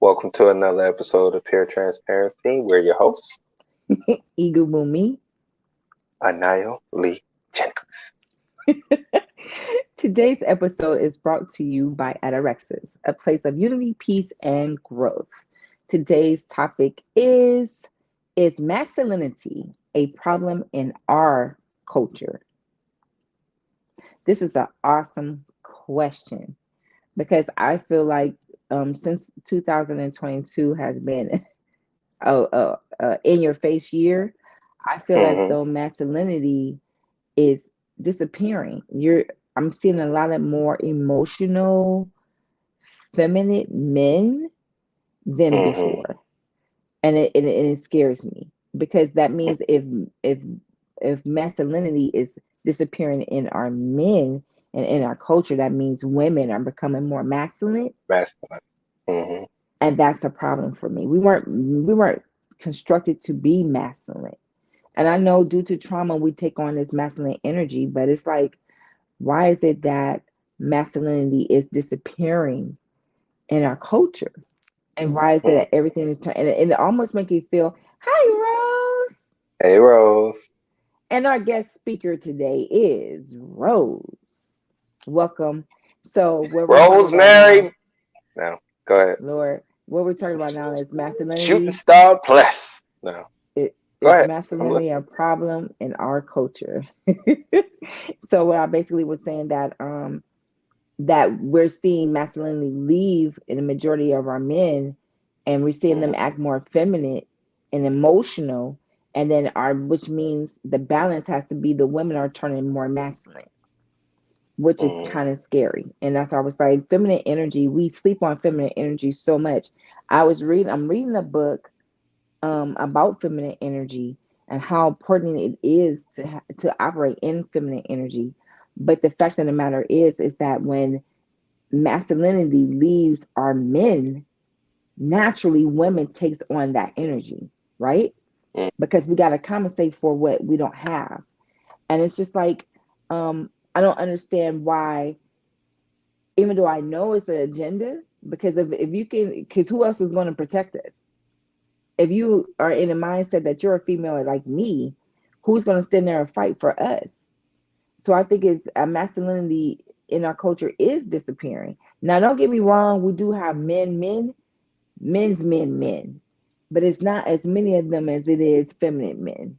Welcome to another episode of Pure Transparency. We're your hosts, Igubumi. Anayo Lee Jennings. Today's episode is brought to you by Ataraxis, a place of unity, peace, and growth. Today's topic is masculinity a problem in our culture? This is an awesome question because I feel like since 2022 has been a in your face year, I feel as Mm-hmm. though masculinity is disappearing. I'm seeing a lot of more emotional, feminine men than Mm-hmm. before, and it scares me because that means if masculinity is disappearing in our men and in our culture, that means women are becoming more masculine, Masculine. Mm-hmm. and that's a problem for me. We weren't constructed to be masculine. And I know due to trauma, we take on this masculine energy, but it's like, why is it that masculinity is disappearing in our culture? And why is it Mm-hmm. that everything is turning? And it almost makes you feel, hi, Rose. Hey, Rose. And our guest speaker today is Rose. Welcome. So, what we're talking about now, Rosemary. No, go ahead. Lord, what we're talking about now is Shooting masculinity. Star Plus. No, It go is ahead. I'm masculinity listening. a problem in our culture? So, what I basically was saying that we're seeing masculinity leave in the majority of our men, and we're seeing them Mm-hmm. act more feminine and emotional, and then our which means the balance has to be the women are turning more masculine, which is Mm-hmm. kind of scary. And that's why I was like, feminine energy, we sleep on feminine energy so much. I'm reading a book about feminine energy and how important it is to operate in feminine energy. But the fact of the matter is that when masculinity leaves our men, naturally women takes on that energy, right? Because we got to compensate for what we don't have. And it's just like, I don't understand why, even though I know it's an agenda, because if you can, because who else is going to protect us? If you are in a mindset that you're a female like me, who's going to stand there and fight for us? So I think it's a masculinity in our culture is disappearing. Now, don't get me wrong, we do have men, but it's not as many of them as it is feminine men,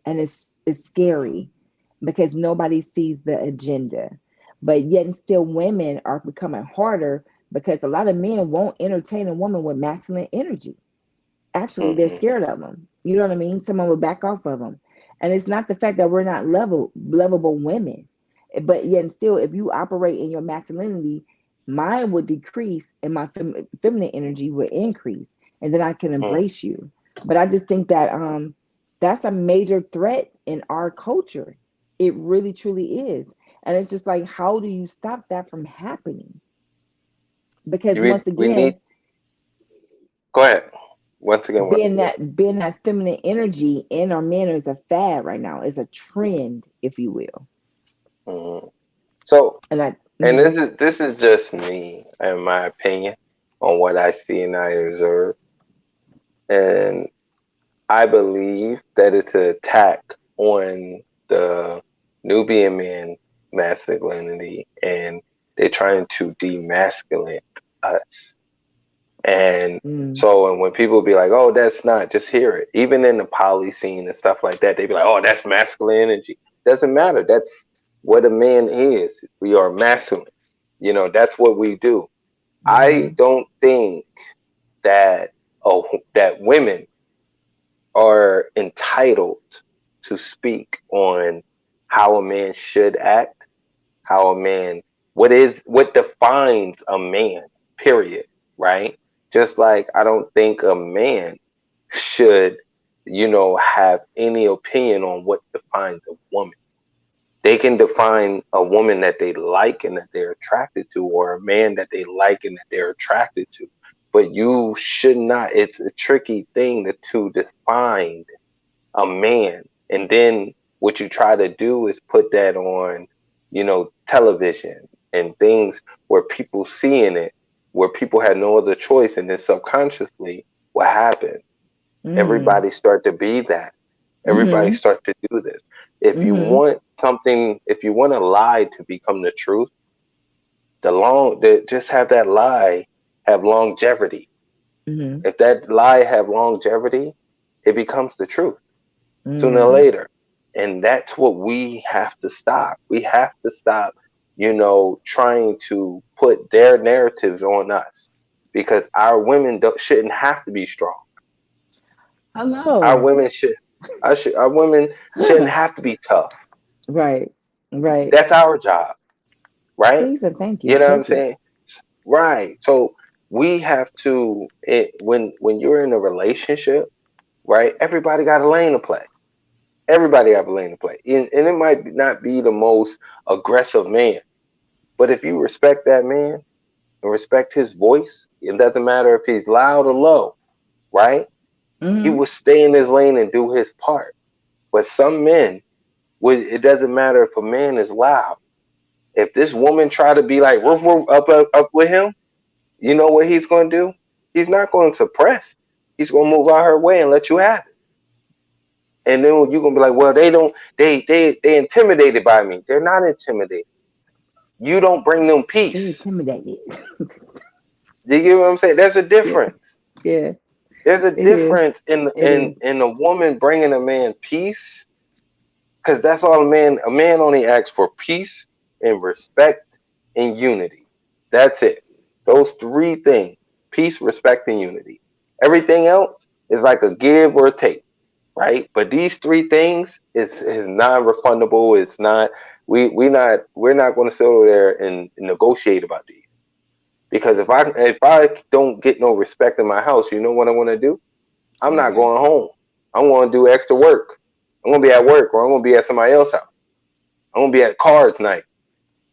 and it's scary because nobody sees the agenda. But yet, and still, women are becoming harder because a lot of men won't entertain a woman with masculine energy. Actually, they're Mm-hmm. scared of them. You know what I mean? Someone will back off of them. And it's not the fact that we're not lovable women, but yet and still, if you operate in your masculinity, mine would decrease and my feminine energy would increase, and then I can embrace you. But I just think that that's a major threat in our culture. It really truly is. And it's just like, how do you stop that from happening? Because once We need. again, Go ahead. Once again, what? being that feminine energy in our men is a fad right now. It's a trend, if you will. Mm-hmm. So, And I and mhm. this is just me and my opinion on what I see and I observe, and I believe that it's an attack on the Nubian man masculinity, and they're trying to demasculate us. And Mm, so, and when people be like, "Oh, that's not," just hear it. Even in the poly scene and stuff like that, they be like, "Oh, that's masculine energy." Doesn't matter. That's what a man is. We are masculine. That's what we do. I mhm, don't think that oh that women are entitled to speak on how a man should act, how a man what defines a man, period, right? Just like I don't think a man should, have any opinion on what defines a woman. They can define a woman that they like and that they're attracted to, or a man that they like and that they're attracted to. But you should not, it's a tricky thing to define a man. And then what you try to do is put that on, television and things where people seeing it. where people had no other choice, and then subconsciously, what happened? Mm-hmm. Everybody start to be that. Everybody Mm-hmm. start to do this. If you Mm-hmm. want something, if you want a lie to become the truth, just have that lie have longevity. Mm-hmm. If that lie have longevity, it becomes the truth sooner or Mm-hmm. later. And that's what we have to stop. We have to stop, trying to put their narratives on us, because our women shouldn't have to be strong. Our Hello. women should, our women shouldn't have to be tough. Right. Right. That's our job, right? Please and thank you. You know what I'm Take it. saying? Right. So we have to, when you're in a relationship, right? Everybody got a lane to play. Everybody have a lane to play, and it might not be the most aggressive man, but if you respect that man and respect his voice, it doesn't matter if he's loud or low, right? He Mm-hmm. will stay in his lane and do his part. But some men, it doesn't matter if a man is loud. If this woman try to be like woof, woof, up with him, you know what he's going to do? He's not going to suppress. He's going to move out her way and let you have it. And then you're gonna be like, well, they don't, they intimidated by me. They're not intimidated. You don't bring them They peace. intimidated. Do you get what I'm saying? There's a Yeah. difference. Yeah. There's a It is. difference in It is. a woman bringing a man peace, because that's all a man only asks for: peace and respect and unity. That's it. Those three things: peace, respect, and unity. Everything else is like a give or a take, right? But these three things is non-refundable. It's not, we're not going to sit over there and negotiate about these, because if I don't get no respect in my house, you know what I want to do? I'm not Okay. going home. I'm going to do extra work. I'm going to be at work, or I'm going to be at somebody else's house. I'm going to be at cards night.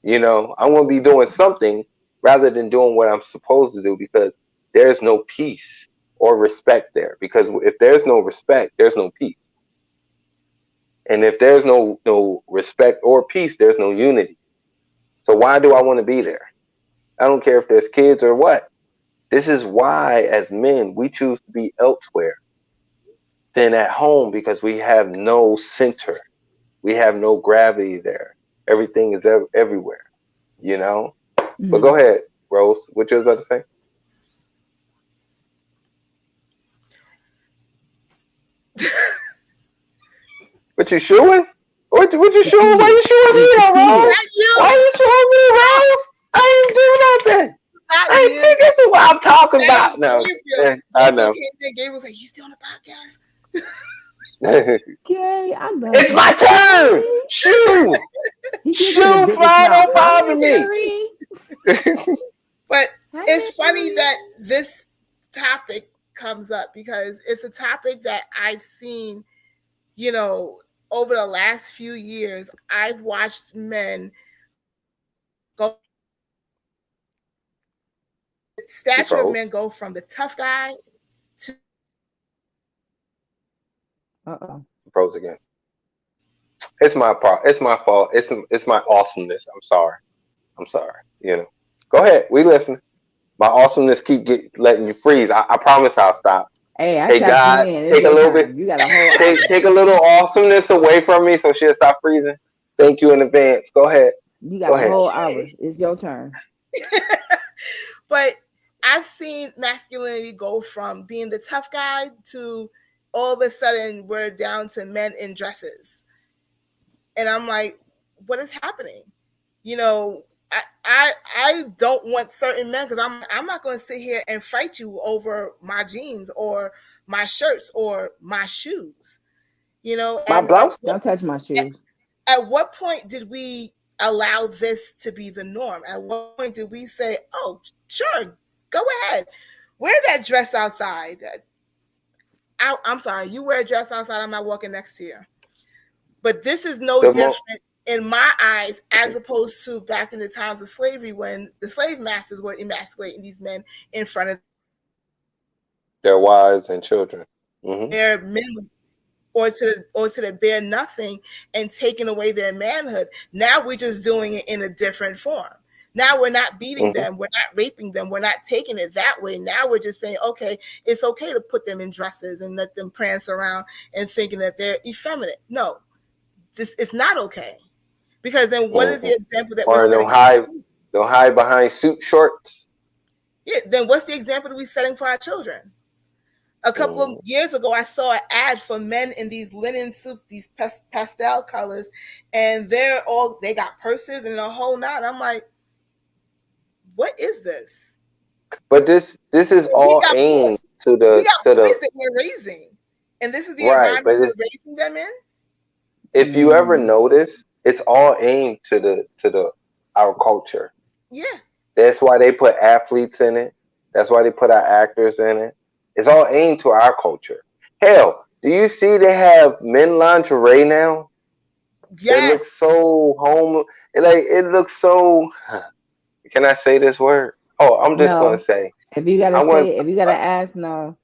I'm going to be doing something rather than doing what I'm supposed to do, because there's no peace or respect there. Because if there's no respect, there's no peace. And if there's no respect or peace, there's no unity. So why do I want to be there? I don't care if there's kids or what. This is why, as men, we choose to be elsewhere than at home, because we have no center. We have no gravity there. Everything is everywhere, you know? But Mm-hmm. go ahead, Rose. What you was about to say? What you showing? What you The showing? Why you kids. showing It was me the though, Rose? Not kids. you. Why you showing me, Rose? I ain't do nothing. Not I you. think this is what I'm talking That was about. No, Gabriel. I Gabriel know. came in. Gabriel was like, "You still on the podcast?" Okay, I love It's it. my turn. Okay. Shoot. He gives you the Shoot, biggest fly, mouth. don't Hi, bother me. Mary. But Hi, it's funny Mary. that this topic comes up because it's a topic that I've seen, you know, over the last few years. I've watched men go from the She stature of men froze. go from the tough guy Uh-oh. She froze again. It's my part. It's my fault. It's my awesomeness. I'm sorry. I'm sorry. Go ahead. We listen. My awesomeness letting you freeze. I promise I'll stop. Hey, I Hey tapped you God, in. It's take a your little bit. time. You got a whole hour. Take a little awesomeness away from me so she'll stop freezing. Thank you in advance. Go ahead. You Go got a ahead. whole hour. okay. It's your turn. But I've seen masculinity go from being the tough guy to all of a sudden we're down to men in dresses. And I'm like, what is happening? You know, I don't want certain men because I'm not going to sit here and fight you over my jeans or my shirts or my shoes. You know, My and blouse. Don't touch my shoes. at what point did we allow this to be the norm? At what point did we say, "Oh, sure, go ahead, wear that dress outside"? I'm sorry, you wear a dress outside. I'm not walking next to you. But this is no The mo- different in my eyes as opposed to back in the times of slavery when the slave masters were emasculating these men in front of their wives and children. Hmm. their men or to the bare nothing and taking away their manhood. Now we're just doing it in a different form. Now we're not beating them, we're not raping them, we're not taking it that way. Now we're just saying, okay, it's okay to put them in dresses and let them prance around and thinking that they're effeminate. No, it's not okay. Because then what is the example that we're Or setting? Don't hide behind suit shorts. Yeah, then what's the example that we're setting for our children? A couple of years ago, I saw an ad for men in these linen suits, these pastel colors, and they got purses and a whole nine. I'm like, what is this? But this is all aimed to we got the boys that we're raising, and this is the right. environment But we're raising them in. if you ever notice, it's all aimed to the our culture. Yeah. That's why they put athletes in it. That's why they put our actors in it. It's all aimed to our culture. Hell, do you see they have men lingerie now? Yes. It looks so home. It looks so. Can I say this word? Oh, I'm just gonna say. If you gotta if you gotta ask, no,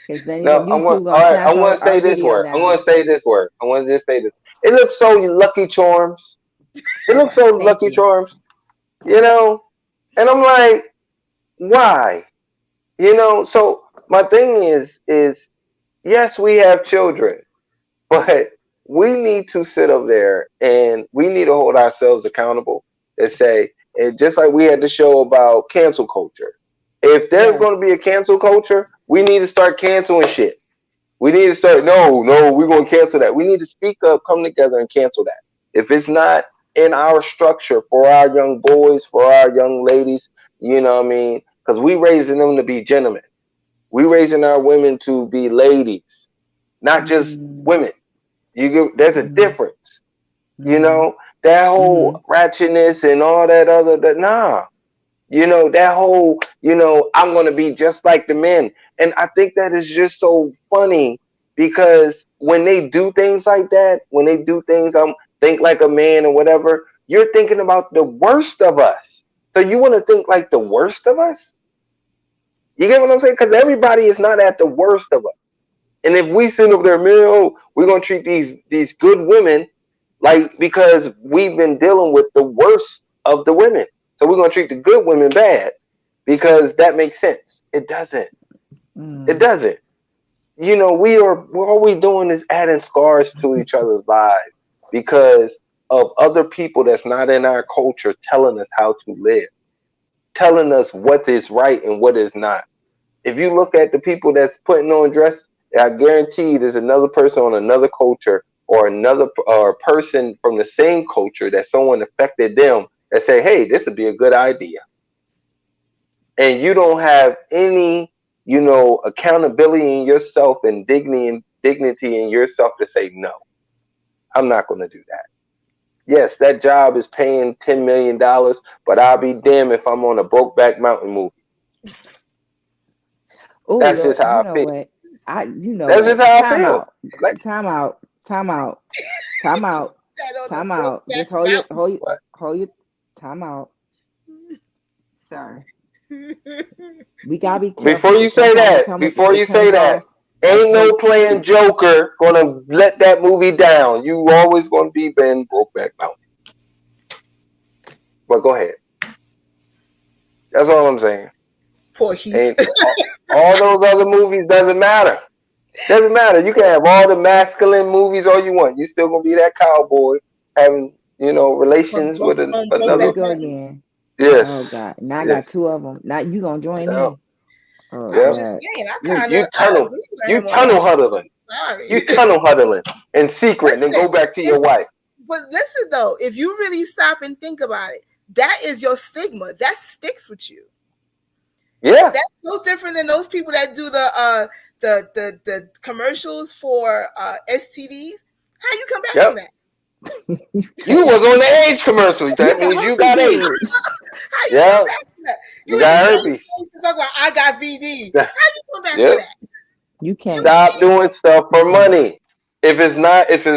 because then no. YouTube All gonna right. snatch I'm gonna our say this video word. I'm now. gonna say this word. I want to just say this. It looks so Lucky Charms. It looks so Lucky Charms. You know, and I'm like, why? You know. So my thing is yes, we have children, but we need to sit up there and we need to hold ourselves accountable and say, and just like we had the show about cancel culture, if there's going to be a cancel culture, we need to start canceling shit. We need to start, no, we're going to cancel that. We need to speak up, come together and cancel that. If it's not in our structure for our young boys, for our young ladies, you know what I mean? Because we raising them to be gentlemen. We raising our women to be ladies, not just women. There's a difference. You know, that whole ratchetness and all that nah. You know, that whole, I'm gonna be just like the men. And I think that is just so funny because when they do things like that, when they do things, think like a man or whatever, you're thinking about the worst of us. So you want to think like the worst of us? You get what I'm saying? Because everybody is not at the worst of us. And if we sit over there, man, we're gonna treat these good women like, because we've been dealing with the worst of the women, so we're gonna treat the good women bad because that makes sense. It doesn't. It doesn't. You know, all we doing is adding scars to each other's lives because of other people that's not in our culture telling us how to live, telling us what is right and what is not. If you look at the people that's putting on dress, I guarantee there's another person on another culture or another person from the same culture that someone affected them that say, hey, this would be a good idea. And you don't have any, accountability in yourself and dignity in yourself to say, no, I'm not going to do that. Yes, that job is paying $10 million, but I'll be damned if I'm on a Brokeback Mountain movie. That's just how I feel. What? That's just how I feel. Time out. Just hold your time out. Sorry. We gotta be careful. Before you say that, ain't no playing Joker gonna let that movie down. You always gonna be Ben Brokeback Mountain. But go ahead. That's all I'm saying. Poor Heath. And all those other movies doesn't matter. Doesn't matter. You can have all the masculine movies all you want. You still gonna be that cowboy having, relations with another. Go again. Yes. Oh God. Now I got two of them. Now you gonna join in. Oh, I'm just saying. You tunnel huddling. Sorry. You tunnel huddling in secret and then go back to your wife. But listen though, if you really stop and think about it, that is your stigma. That sticks with you. Yeah. That's no different than those people that do the commercials for STDs. How you come back from that? You was on the AIDS commercial. That means you got AIDS. How you come back from that? You got herpes. Talk about I got VD. How you come back from that? You can't stop doing stuff for money. If it's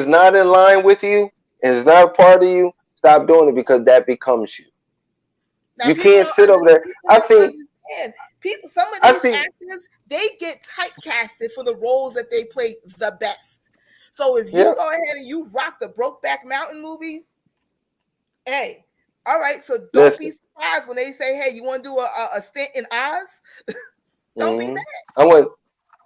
not in line with you and it's not a part of you, stop doing it because that becomes you. Now, you can't sit over there. I see. Some of these actors, they get typecasted for the roles that they play the best. So if you go ahead and you rock the Brokeback Mountain movie, hey, All right, so don't be Listen, surprised when they say, "Hey, you want to do a stint in Oz?" Don't be mm, mad. I'm gonna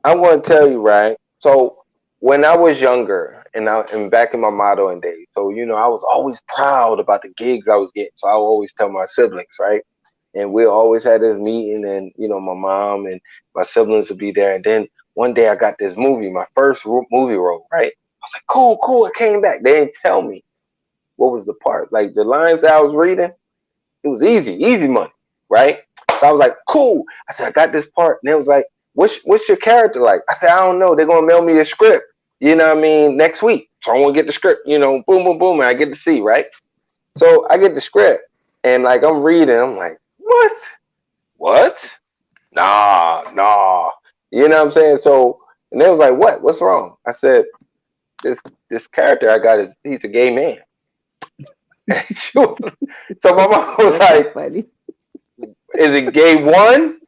I'm gonna tell you, right. So when I was younger and back in my modeling days, so I was always proud about the gigs I was getting. So I would always tell my siblings, right? And we always had this meeting, and my mom and my siblings would be there. And then one day I got this movie, my first movie role, right? I was like, cool, cool. It came back. They didn't tell me what was the part. Like the lines that I was reading, it was easy, easy money, right? So I was like, cool. I said, I got this part. And it was like, what's your character like? I said, I don't know. They're gonna mail me a script, next week. So I want to get the script, boom, boom, boom, and I get to see, right? So I get the script, and like I'm reading, I'm like, what? What? Nah, nah. You know what I'm saying? So, and they was like, what? What's wrong? I said, this character I got he's a gay man. So my mom was That's so like, funny. is it gay one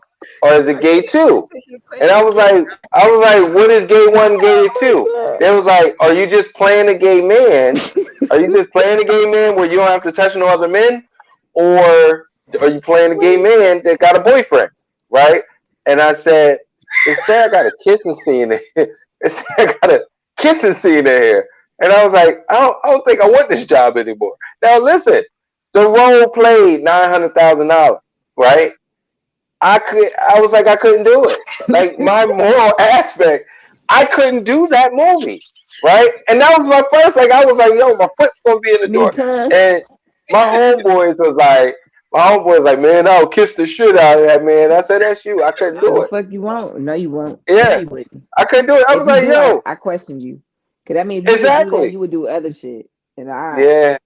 or is it I gay can't two? take you And playing the game. I was like, what is gay one, gay two? Oh They was like, are you just playing a gay man? Are you just playing a gay man where you don't have to touch no other men, or are you playing a gay man that got a boyfriend, right? And I said, it said I got a kissing scene in here. It said I got a kissing scene in here. And I was like, I don't think I want this job anymore. Now listen, the role played $900,000, right? I was like, I couldn't do it. Like my moral aspect, I couldn't do that movie, right? And that was my first. Like I was like, yo, my foot's gonna be in the Me door. too. And my homeboys was like, man, I'll kiss the shit out of that man. I said, that's you. I couldn't do The it. fuck you won't? No, you won't. No, Yeah, you wouldn't. I couldn't do it. I If was you like, do, I yo, I question you. Cause I mean, if you would do that, exactly. you would do other shit. And Yeah.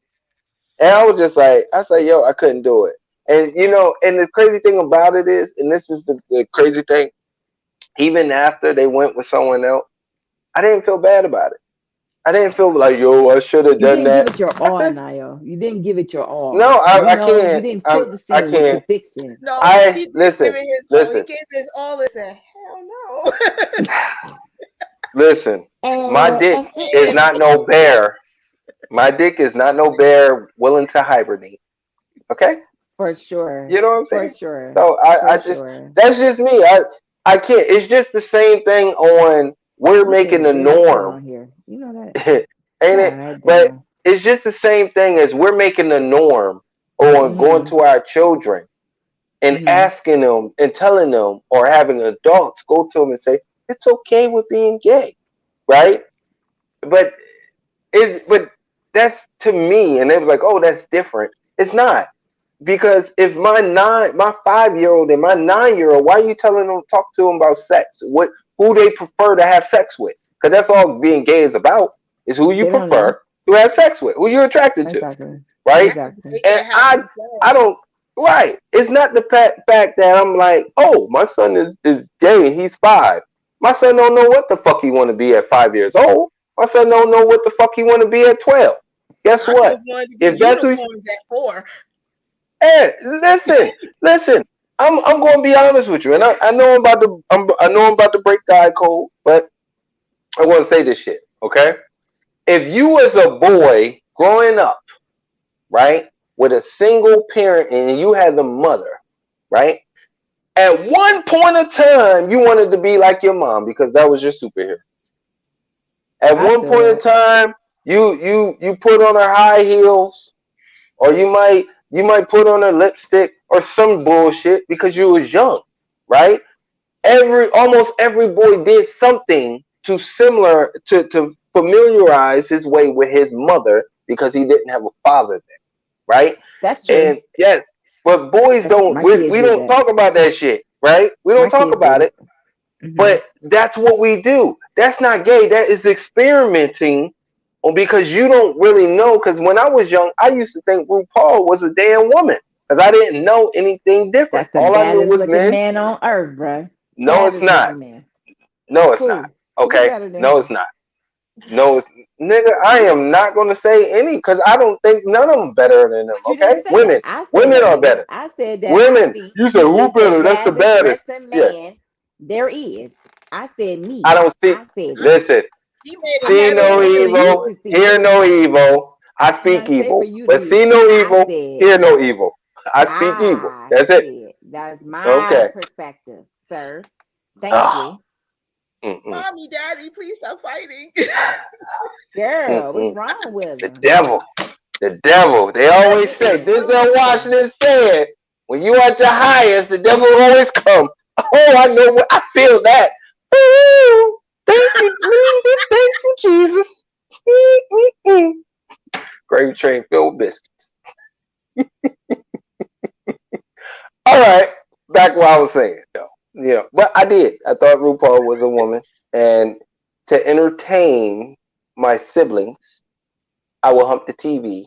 And I was just like, I said, yo, I couldn't do it. And and the crazy thing about it is, and this is the crazy thing, even after they went with someone else, I didn't feel bad about it. I didn't feel like, yo, I should have you done didn't give that. it your I all, said, Niall. You didn't give it your all. no, You I know, you can't. didn't fill the I scene with can't. conviction. No, I he did give listen, it his all. He listen, gave his all and said, "Hell no." listen. My dick is And not no bear. My dick is not no bear willing to hibernate. Okay, For sure. you know what I'm For saying? sure. So For I just sure. that's just me. I can't. It's just the same thing on we're You making saying the gay shit norm, on here. You know that? ain't it? God But damn. it's just the same thing as we're making the norm on going Mm-hmm. to our children and Mm-hmm. asking them and telling them or having adults go to them and say it's okay with being gay, right? But but that's to me, and it was like, oh, that's different. It's not, because if my 5 year old and my 9 year old, why are you telling them talk to them about sex? Who they prefer to have sex with? Because that's all being gay is about, is who you They don't know. prefer to have sex with, who you're attracted to, Exactly. right? that's a Exactly. debate And that happens I all. don't. Right. It's not the fact that I'm like, oh, my son is gay. He's 5. My son don't know what the fuck he want to be at 5 years old. My son don't know what the fuck he want to be at 12. Guess My what? kids wanted to be If that's who, unicorns at 4. hey, listen. I'm going to be honest with you, and I know I know I'm about to break guy code, but I want to say this shit, okay? If you as a boy growing up, right, with a single parent and you had the mother, right? At one point of time, you wanted to be like your mom because that was your superhero. At I one feel point in that. time, you put on her high heels, or you might put on her lipstick or some bullshit because you was young, right? Almost every boy did something to similar to familiarize his way with his mother because he didn't have a father there, right? That's true. And yes, but boys don't. My We kids did don't that. talk about that shit, right? We don't My talk kids did about it. it. Hmm. But that's what we do. That's not gay. That is experimenting, because you don't really know. Because when I was young, I used to think RuPaul was a damn woman because I didn't know anything different. That's the All I knew baddest was looking men. man on earth, bruh. No, it's Baddest not. looking man. No, it's not. Who? Who Okay. better than No, it's him? not. No, nigga, I am not going to say any because I don't think none of them better than them. But you Okay, didn't say that. women, I said women that, are nigga. better. I said that I Women, think you say who he's the better? That's the baddest baddest. dressing Yes, man there is. I said me. I don't see. I said it. Listen, He made I it see want better no everybody because he evil, to see hear it. no evil. I And I speak say for evil, you to but hear. see no I evil, said, hear no evil. I speak evil. I That's it. said, that's my Okay. perspective, sir. Thank Ah, you. mm-mm, Mommy, Daddy, please stop fighting. Girl, what's mm-mm. wrong with The her? devil. The devil. They always say, Denzel Washington said, when you at your highest, the devil will always come. Oh, I know what I feel that. Ooh, thank you, Jesus. Thank you, Jesus. Mm-mm-mm. Gravy train filled with biscuits. All right. Back what I was saying, though. Yeah. But I did. I thought RuPaul was a woman. And to entertain my siblings, I would hump the TV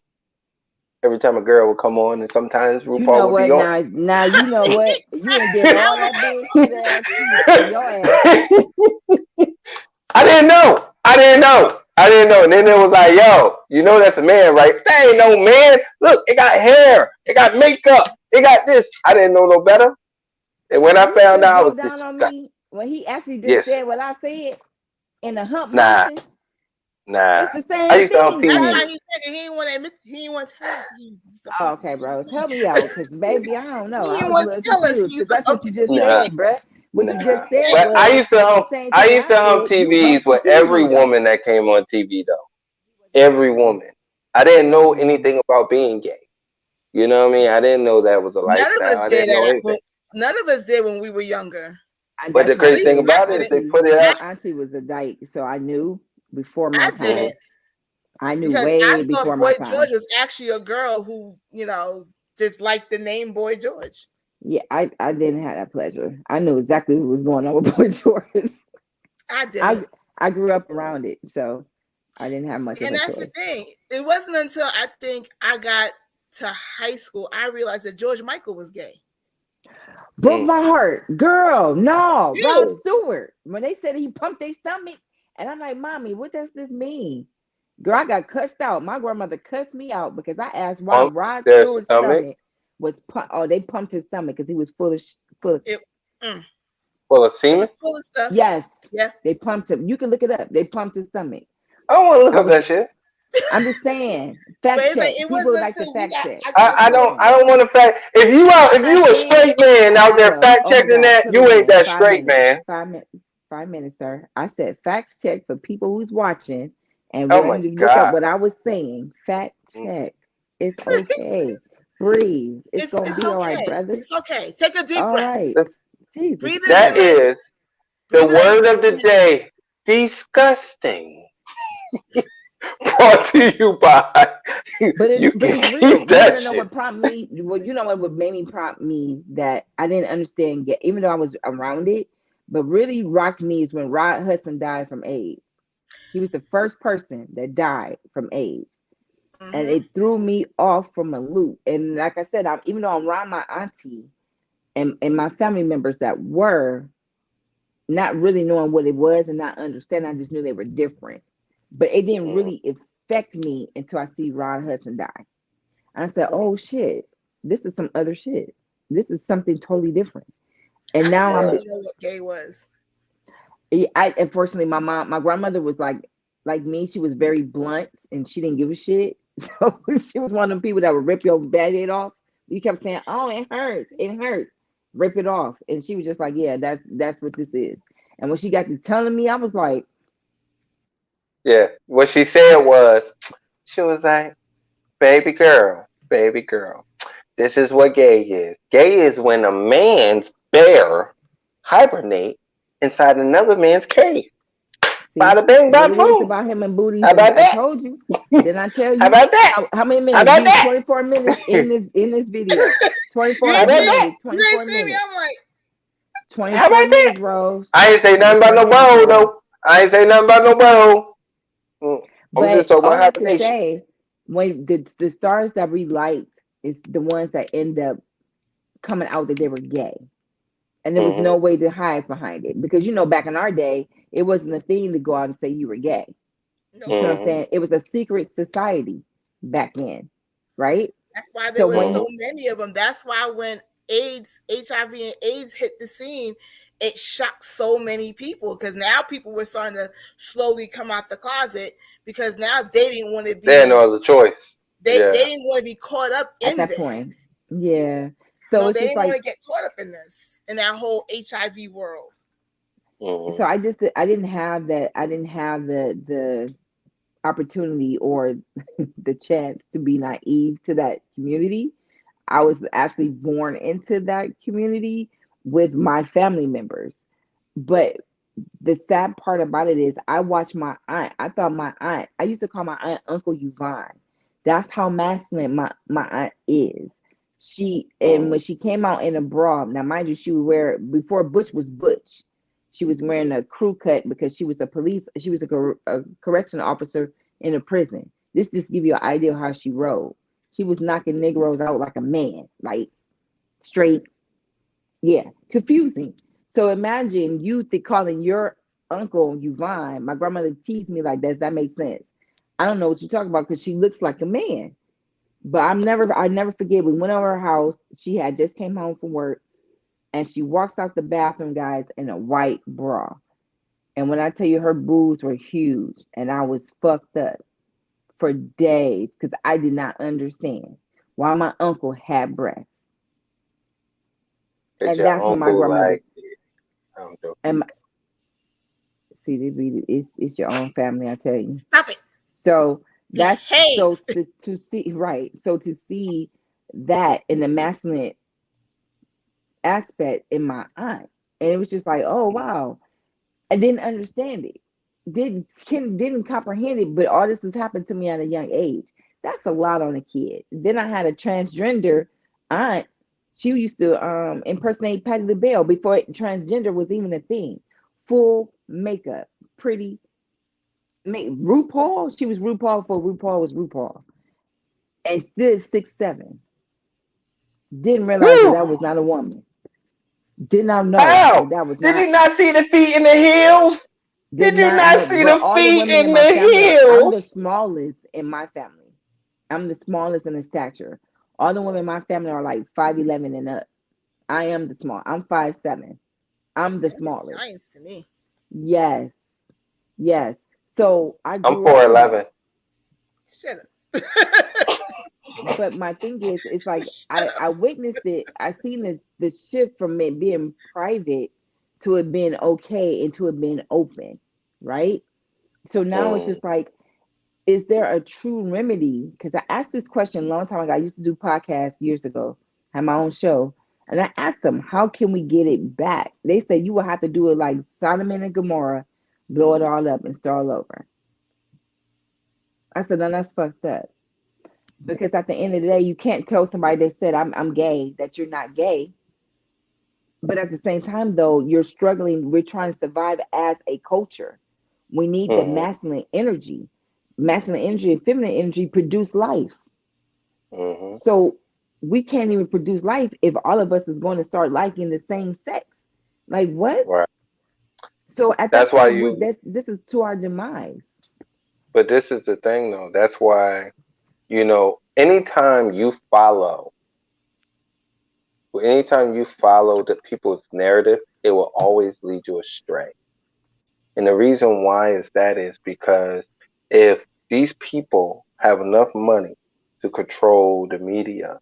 every time a girl would come on, and sometimes You RuPaul know would be what? on. Now you know what? You done did all I that bullshit ass shit on your ass. I didn't know. I didn't know. I didn't know. And then it was like, yo, you know that's a man, right? That ain't no man. Look, it got hair. It got makeup. It got this. I didn't know no better. And when When I you found just out, I was broke down on disgusted. me, when he actually just Yes. said what I said in the Nah. humping, Nah. it's the I same used to hump thing, That's sir. why TVs. he said it. He didn't want to admit. He didn't want to tell us he used to Oh, hump the okay, bro. TV. Help me out, cause baby, I don't know. He I didn't was a want to little tell us he confused, cause used to that's hump what the you just Nah. said, TV. bruh. What you Nah. just said But was the same I thing used I to hump said. You TVs humped the with every TV though. woman that came on TV though. Every woman. I didn't know Mm, anything about being gay. You know what I mean? I didn't know that was a None of lifestyle. us I did didn't know that. anything. None of us did when we were younger. But that's the At my crazy least thing thing. I about it is they didn't. put it I out. My auntie was a dyke, so I knew before my I Mm-hmm. time. didn't I knew because I way thought before my Boy George time. was actually a girl who, just liked the name Boy George. Yeah, I didn't have that pleasure. I knew exactly what was going on with Boy George. I I didn't. I grew up around it, so I didn't have much of And a that's the choice. thing. It wasn't until I think I got to high school I realized that George Michael was gay. Broke my heart, girl. No, Rob You. Stewart. When they said he pumped their stomach, and I'm like, "Mommy, what does this mean?" Girl, I got cussed out. My grandmother cussed me out because I asked why Pump Rod their Stewart's stomach stomach was Oh, they pumped his stomach because he was full of full of. It, mm, full of it semen. was full of stuff. Yes, Yeah. they pumped him. You can look it up. They pumped his stomach. I don't want to look I up was. that shit. I'm just saying. But Fact it's like check. it People wasn't like to until we fact got check. I I'm got just I don't. saying. I so don't want to fact. I'm If not you a saying straight man out I there will. fact Oh my checking God, that, put you it ain't in that five straight minutes. man. 5 minutes. 5 minutes, sir. I said facts check for people who's watching and Oh my willing to look up god. what I was saying. Fact check. It's okay. Breathe. It's gonna it's be all right, okay. brother. It's okay. Take a deep All breath. right. That's, Jesus Breathe it that in Christ. like is the breathe it in, word of release the it out. day. Disgusting. Brought to you by. You But can it's keep real. You want that to know shit. what prompted me? Well, you know what would made me prompt me that I didn't understand yet, even though I was around it. But really rocked me is when Rod Hudson died from AIDS. He was the first person that died from AIDS, and Mm-hmm. it threw me off from a loop. And like I said, even though I'm around my auntie and my family members that were not really knowing what it was and not understanding, I just knew they were different. But it didn't Mm, really affect me until I see Rod Hudson die. And I said, "Oh shit, this is some other shit. This is something totally different." And I now still yeah. don't know what gay was. unfortunately, my grandmother was like me. She was very blunt and she didn't give a shit. So she was one of them people that would rip your bad head off. You kept saying, "Oh, it hurts, it hurts," rip it off, and she was just like, "Yeah, that's what this is." And when she got to telling me, I was like, Yeah. What she said was, she was like, baby girl. This is what gay is. Gay is when a man's bear hibernate inside another man's cave. "See Bada bing, what bada it is boom. about him and How booties." And about I that? told you. Didn't I tell How you about that? how many How minutes? about We that? 24 minutes in this video. You 24 How ain't about see that? me. minutes. You ain't 24 see me. minutes. I'm like, How 24 about that? minutes, Rose. I ain't say nothing about no 24 minutes, bone Rose. though. I ain't say nothing about no bone. I'm just But talking all about that to hibernation. say, when the stars that we liked is the ones that end up coming out that they were gay. And there was Hmm. no way to hide behind it. Because back in our day, it wasn't a thing to go out and say you were gay. You nope. see what I'm Hmm. saying? It was a secret society back then, right? That's why there So was when Hmm. so many of them. That's why when HIV and AIDS hit the scene, it shocked so many people, because now people were starting to slowly come out the closet, because now they didn't want to They had no be, other choice. they Yeah. didn't want to be caught up At in that this. point. Yeah. So No, it's they just didn't want like, to get caught up in this, in that whole HIV world. so Mm-hmm. I didn't have that. I didn't have the opportunity or the chance to be naive to that community. I was actually born into that community with my family members. But the sad part about it is I watched my aunt. I thought my aunt, I used to call my aunt Uncle Yvonne. That's how masculine my aunt is. And when she came out in a bra, now mind you, she would wear, before Butch was Butch, she was wearing a crew cut because she was a correction officer in a prison. This just give you an idea of how she rode. She was knocking Negroes out like a man, like straight, yeah, confusing. So imagine you calling your uncle Yvonne. My grandmother teased me like, does that make sense? I don't know what you're talking about because she looks like a man. But I never forget. We went over her house. She had just came home from work, and she walks out the bathroom, guys, in a white bra. And when I tell you her boobs were huge, and I was fucked up for days because I did not understand why my uncle had breasts. Did And your that's when my uncle grandmother, like? I'm joking. and my, see, it's your own family, I tell you. Stop it. So that's Behave. so to see, right. So to see that in the masculine aspect in my aunt, and it was just like, oh wow, I didn't understand it, didn't comprehend it, but all this has happened to me at a young age. That's a lot on a kid. Then I had a transgender aunt. She used to impersonate Patti LaBelle before transgender was even a thing. Full makeup, pretty. RuPaul. She was RuPaul before RuPaul was RuPaul, and still 6'7". Didn't realize that Woo! that was not a woman. Did not know How? that that was Did not. you not see the feet in the heels? Did Did you not not know. see But the all the feet women in in my the family are. I'm the heels? smallest in my family. I'm the smallest in the stature. All the women in my family are like 5'11" and up. I am the small. I'm 5'7". I'm the Y'all is smallest. giants to me. Yes, yes. So I I'm grew up with it. 4'11". Shut up. But my thing is, it's like Shut up. I witnessed it. I seen the shift from it being private to it being okay and to it being open, right? So now it's Mm. just like, is there a true remedy? Because I asked this question a long time ago. I used to do podcasts years ago, had my own show, and I asked them, how can we get it back? They said you will have to do it like Sodom and Gomorrah, blow it all up and start all over. I said, no, that's fucked up. Because at the end of the day, you can't tell somebody that said I'm gay that you're not gay. But at the same time, though, you're struggling. We're trying to survive as a culture. We need the Mm-hmm. masculine energy. Masculine energy and feminine energy produce life. Mm-hmm. So we can't even produce life if all of us is going to start liking the same sex. Like what? Right. So at that That's why point, you. this is to our demise. But this is the thing, though. That's why anytime you follow the people's narrative, it will always lead you astray. And the reason why is because if these people have enough money to control the media,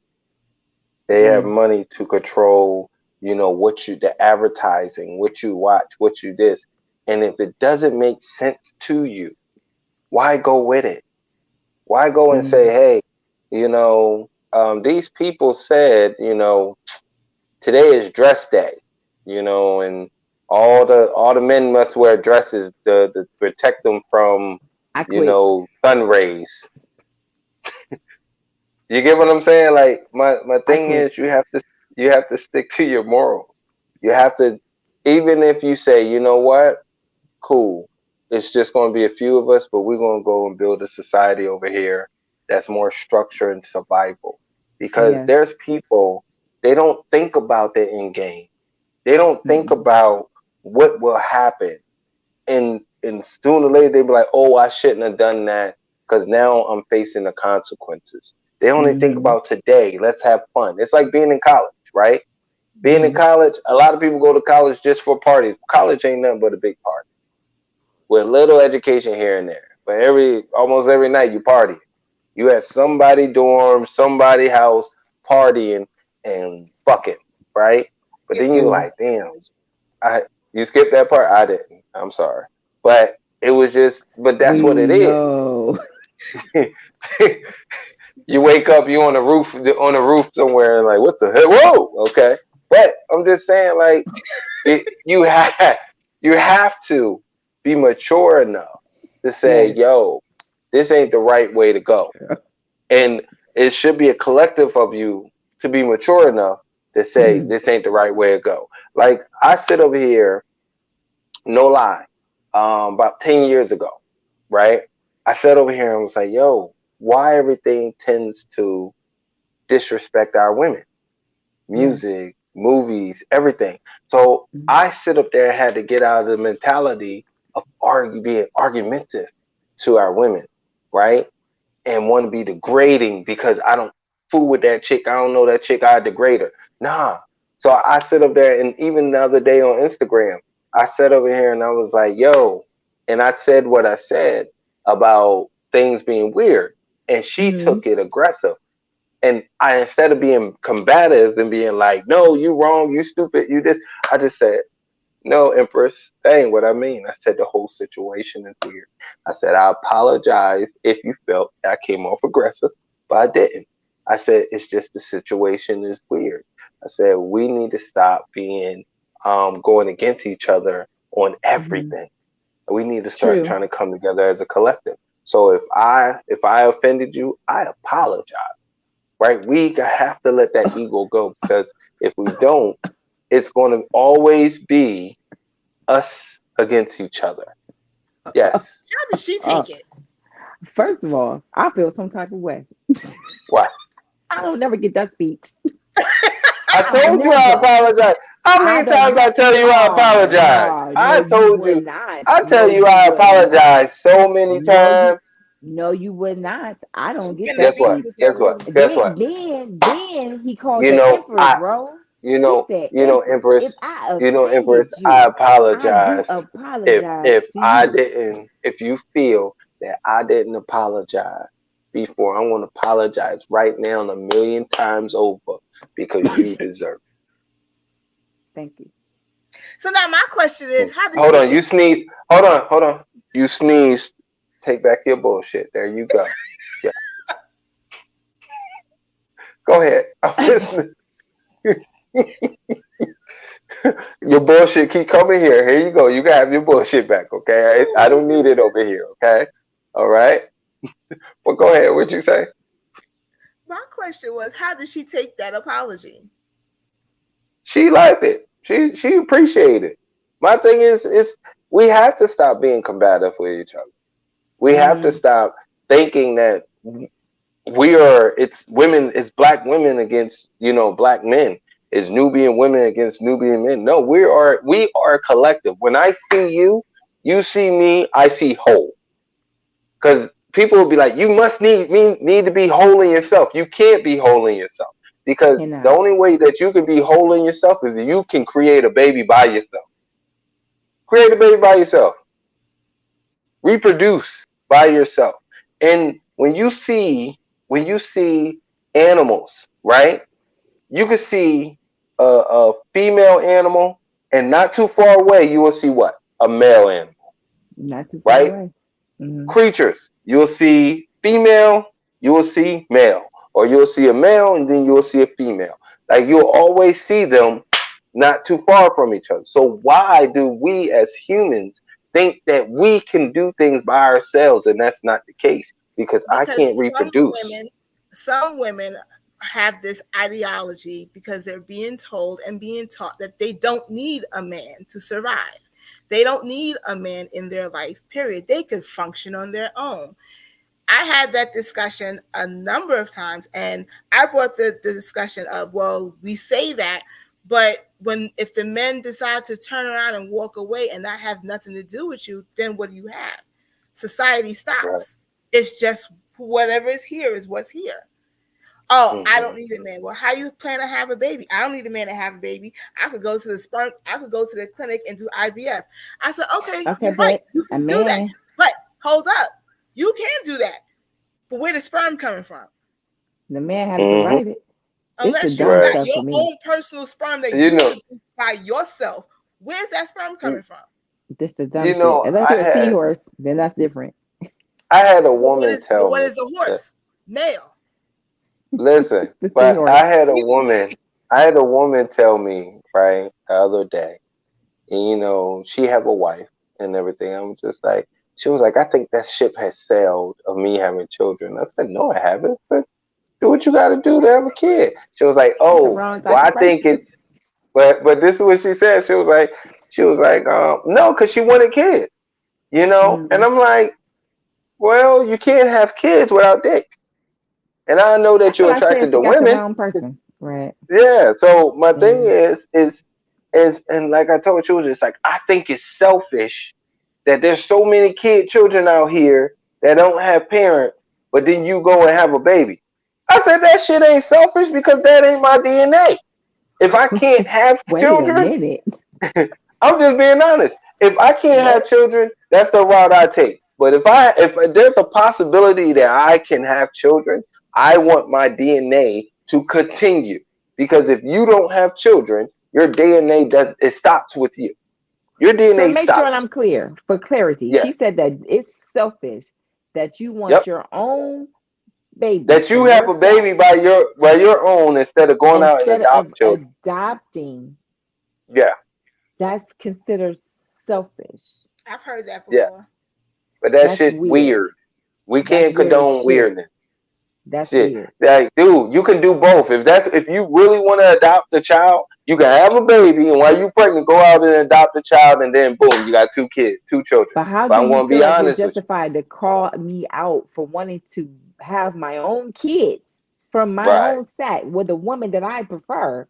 they have Yeah. money to control, the advertising, what you watch, what you this. And if it doesn't make sense to you, why go with it? Why go and say, Mm, hey, these people said, today is dress day, and all the men must wear dresses to protect them from, I quit. sun rays. You get what I'm saying? Like my I thing quit. is you have to stick to your morals. You have to, even if you say, you know what, cool. It's just going to be a few of us, but we're going to go and build a society over here that's more structure and survival. Because Yes. there's people, they don't think about the end game. They don't think Mm-mm. about what will happen. And sooner or later, they'll be like, oh, I shouldn't have done that because now I'm facing the consequences. They only think Mm-hmm. about today. Let's have fun. It's like being in college, right? Being in college, a lot of people go to college just for parties. College ain't nothing but a big party with little education here and there. But almost every night you party. You at somebody dorm, somebody house partying and fucking, right? But then Skip that you Mm. like, part. damn, I you skipped that part. I didn't. I'm sorry, but it was just. But that's what it is. No. You wake up, you on the roof somewhere, and like, what the hell? Whoa, okay. But I'm just saying, like, you have you have to be mature enough to say, Yes. yo, this ain't the right way to go, and it should be a collective of you to be mature enough to say Mm. this ain't the right way to go. Like I sit over here, no lie, about 10 years ago, right? I sat over here and was like, yo, why everything tends to disrespect our women? Yeah. Music, movies, everything. So Mm. I sit up there and had to get out of the mentality of being argumentative to our women, right? And want to be degrading because I don't fool with that chick. I don't know that chick. I degrade her. Nah. So I sit up there, and even the other day on Instagram, I sat over here and I was like, yo, and I said what I said about things being weird. And she Mm. took it aggressive. And I, instead of being combative and being like, no, you wrong, you stupid, you this, I just said, no, Empress, that ain't what I mean. I said the whole situation is weird. I said I apologize if you felt I came off aggressive, but I didn't. I said it's just the situation is weird. I said we need to stop being going against each other on Mm. everything. We need to start True. trying to come together as a collective. So if I offended you, I apologize. Right? We have to let that ego go because if we don't, it's going to always be us against each other. Yes. How did she Uh, take it? First of all, I feel some type of way. Why? I don't never get that speech. I I told you I never. apologize. How I many don't times know. I tell you I Oh apologize? no, no, I you told you. would not. I tell No, you you I would not. apologize so many No, you. times. No, you would not. I She don't get finna that Guess what? reach speech. with that Guess what? ruler. Guess Then, what? then, then he called You the know, Empress Rose. He said, "Empress, if Empress. I Empress. offended I you, I do apologize apologize to I you." didn't. If you feel that I didn't apologize before, I want to apologize right now and a million times over because you deserve Thank you. So now my question is, it. how did Hold she on, take you sneeze. Hold on. You sneezed. Take back your bullshit. There you go. Yeah, go ahead. Listen, your bullshit keep coming here. Here you go. You can have your bullshit back. Okay, I don't need it over here. Okay, all right. Well, go ahead. What'd you say? my question was, how did she take that apology? She liked it. She appreciated it. My thing is we have to stop being combative with each other. We have to Mm, stop thinking that we are it's women, it's black women against, black men. It's Nubian women against Nubian men. No, we are a collective. When I see you, you see me, I see whole. Because people will be like, you must need to be whole in yourself. You can't be whole in yourself. Because the cannot. only way that you can be whole in yourself is you can create a baby by yourself. Create a baby by yourself. Reproduce by yourself. And when you see animals, right? You can see a female animal, and not too far away, you will see what? A male animal, Not too far right? away. Hmm. Creatures. You'll see female, you will see male, or you'll see a male and then you'll see a female. Like you'll always see them not too far from each other. So why do we as humans think that we can do things by ourselves and that's not the case? Because I can't Because reproduce. some women have this ideology because they're being told and being taught that they don't need a man to survive. They don't need a man in their life, period. They could function on their own. I had that discussion a number of times, and I brought the discussion of, well, we say that, but if the men decide to turn around and walk away and not have nothing to do with you, then what do you have? Society Right. stops. It's just whatever is here is what's here. Oh, I don't Mm-hmm. need a man. Well, how you plan to have a baby? I don't need a man to have a baby. I could go to the sperm. I could go to the clinic and do IVF. I said, okay, Okay, you're right. but You a can do that. man, But hold up, you can do that. But where the sperm coming from? the man had to Mm-hmm. provide it. This the Unless you dumb Right. got stuff your for me. own personal sperm that You you know, produce by yourself, where's that sperm coming from? This the dumb you shit. know, Unless you're a seahorse, then that's different. I had a But woman tell what me is the that, horse? Male. listen, The but seahorse. I had a woman tell me, right, the other day, and she have a wife and everything. I'm just like, she was like, I think that ship has sailed of me having children. I said, no, I haven't. But do what you got to do to have a kid. She was like, That's the oh, wrong well, type I of think person. it's, but this is what she said. She was like, no, because she wanted kids, and Mm. I'm like, well, you can't have kids without dick. And I know that That's what you're I said. attracted She to got the women. wrong person. Right. Yeah. So my thing Yeah. is, and like I told you, it's like, I think it's selfish that there's so many children out here that don't have parents, but then you go and have a baby. I said that shit ain't selfish because that ain't my DNA. If I can't have Wait a children, minute. I'm just being honest. If I can't have What? children, that's the route I take. But if there's a possibility that I can have children, I want my DNA to continue. Because if you don't have children, your DNA it stops with you. Your So DNA make sure stops. I'm clear for clarity. She Yes. said that it's selfish that you want Yep. your own baby That from you your have a sack baby by your own instead of going out and instead of adopt children. adopting. Yeah. That's considered selfish. I've heard that Yeah. before. But that That's shit weird. weird. We That's can't weird as condone shit. weirdness. That's Shit. weird. Like, dude, you can do both. If you really want to adopt a child, you can have a baby, and while you pregnant, go out and adopt a child, and then boom, you got two kids, two children. But how But do I'm you gonna feel be like you're honest with justified to call me out for wanting to have my own kids from you. my Right. own sack with a woman that I prefer,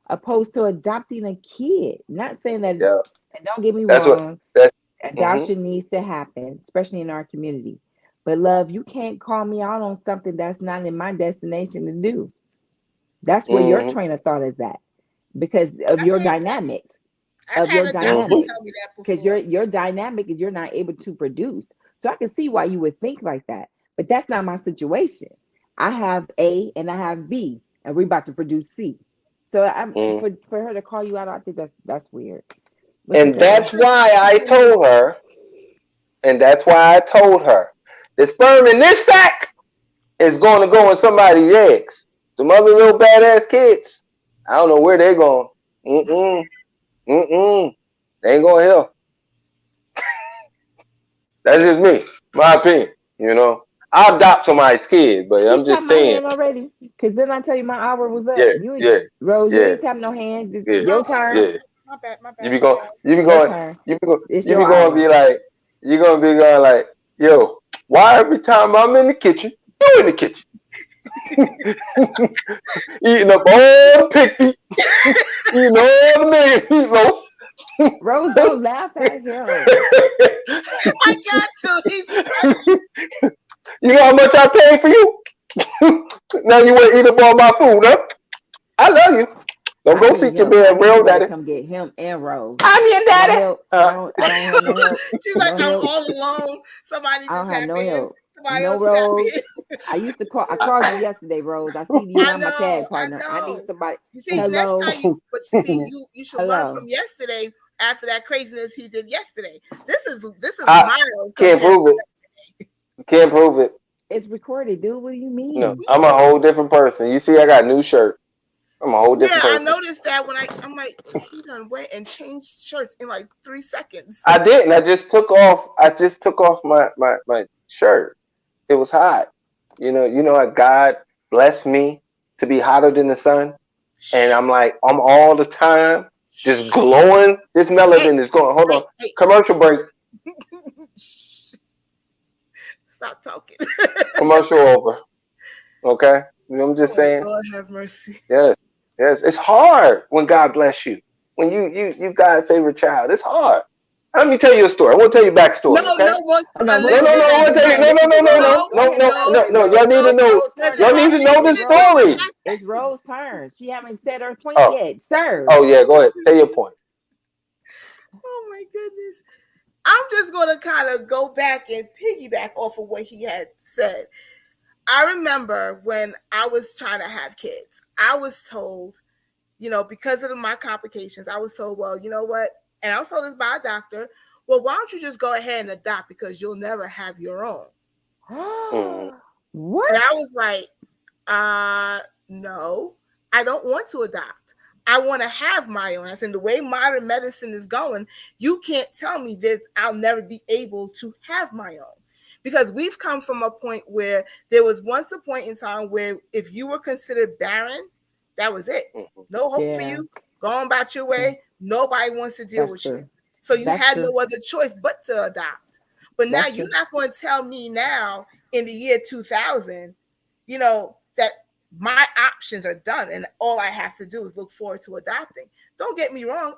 opposed to adopting a kid? Not saying that, Yeah. and don't get me That's what wrong, that's mhm. adoption needs to happen, especially in our community. But love, you can't call me out on something that's not in my destination to do. That's where your Mhm. train of thought is at because of I've your heard that. dynamic, I've had a doctor Mhm. dynamic, tell me that because before. your dynamic is you're not able to produce. So I can see why you would think like that, but that's not my situation. I have A and I have B, and we're about to produce C. So I'm Mhm. for her to call you out, I think that's weird. What you And saying? that's why I told her, the sperm in this sack is going to go in somebody's eggs. Some other little badass kids, I don't know where they're going. Mm-mm. Mm-mm. They ain't going here. That's just me. My opinion. I'll adopt somebody's kid, but Did you I'm tap just my saying. hand already? Because then I tell you my hour was up. Yeah, You ain't yeah, Rose. You yeah, ain't tapping no hand. It's yeah, your Oh, I'm turn. sorry. yeah. My bad. My You bad. be My going, bad. you be Your going, turn. you be going, It's you your be going to hour. be like, you're going to be going like, yo, why every time I'm in the kitchen, you in the kitchen? Eating up all the pig feet, eating all the man meatloaf. Rose, don't laugh at him. I got to. He's funny. You know how much I paid for you? Now you want to eat up all my food, huh? I love you. Don't I go need seek your help. I bed, need real somebody to daddy. come get him and Rose. I'm your No daddy. help. I don't have no help. She's like, No I'm help. all alone. Somebody I to don't have tap no in. help. Somebody No else to tap Rose. in. I called you yesterday, Rose. I see you're I not my know. tag I partner. I need know. somebody. You see, next Hello. time but you see, you should learn from Hello. yesterday after that craziness he did yesterday. This is I miles can't compared prove to it. Can't prove it. It's recorded, dude. What do you No, mean? I'm a whole different person. You see, I got a new shirt. I'm a whole yeah, different I person. noticed that when I'm like, he done went and changed shirts in like 3 seconds. I didn't. I just took off. My shirt. It was hot. How God blessed me to be hotter than the sun, and Shh, I'm like, I'm all the time just shh. glowing. This Hey, melanin is going. Hold on. hey, Commercial break. hey. Shh. Stop talking. Commercial over. Okay. I'm just Oh, saying. Lord have mercy. Yes. Yes. It's hard when God bless you. When you God's favorite child. It's hard. Let me tell you a story. I want to tell you a backstory, No, okay? no, once Oh, no, No, no, no. I want to tell you. No, no, no, no, no, no, no, no, no. Y'all need to It's know. Rose turn Y'all now. need to know the It's Rose. story. It's Rose turn. She haven't said her point Oh, yet, sir. oh yeah. Go ahead. Say your point. Oh my goodness. I'm just going to kind of go back and piggyback off of what he had said. I remember when I was trying to have kids, I was told, because of my complications, I was told, well, you know what? And I was told this by a doctor, well, why don't you just go ahead and adopt because you'll never have your own. What? And I was like, no, I don't want to adopt. I want to have my own. I said, the way modern medicine is going, you can't tell me this. I'll never be able to have my own. Because we've come from a point where there was once a point in time where if you were considered barren, that was it. No hope for you. Go on about your way. Nobody wants to deal with you. So you had no other choice but to adopt. But now you're not going to tell me now in the year 2000, that my options are done and all I have to do is look forward to adopting. Don't get me wrong.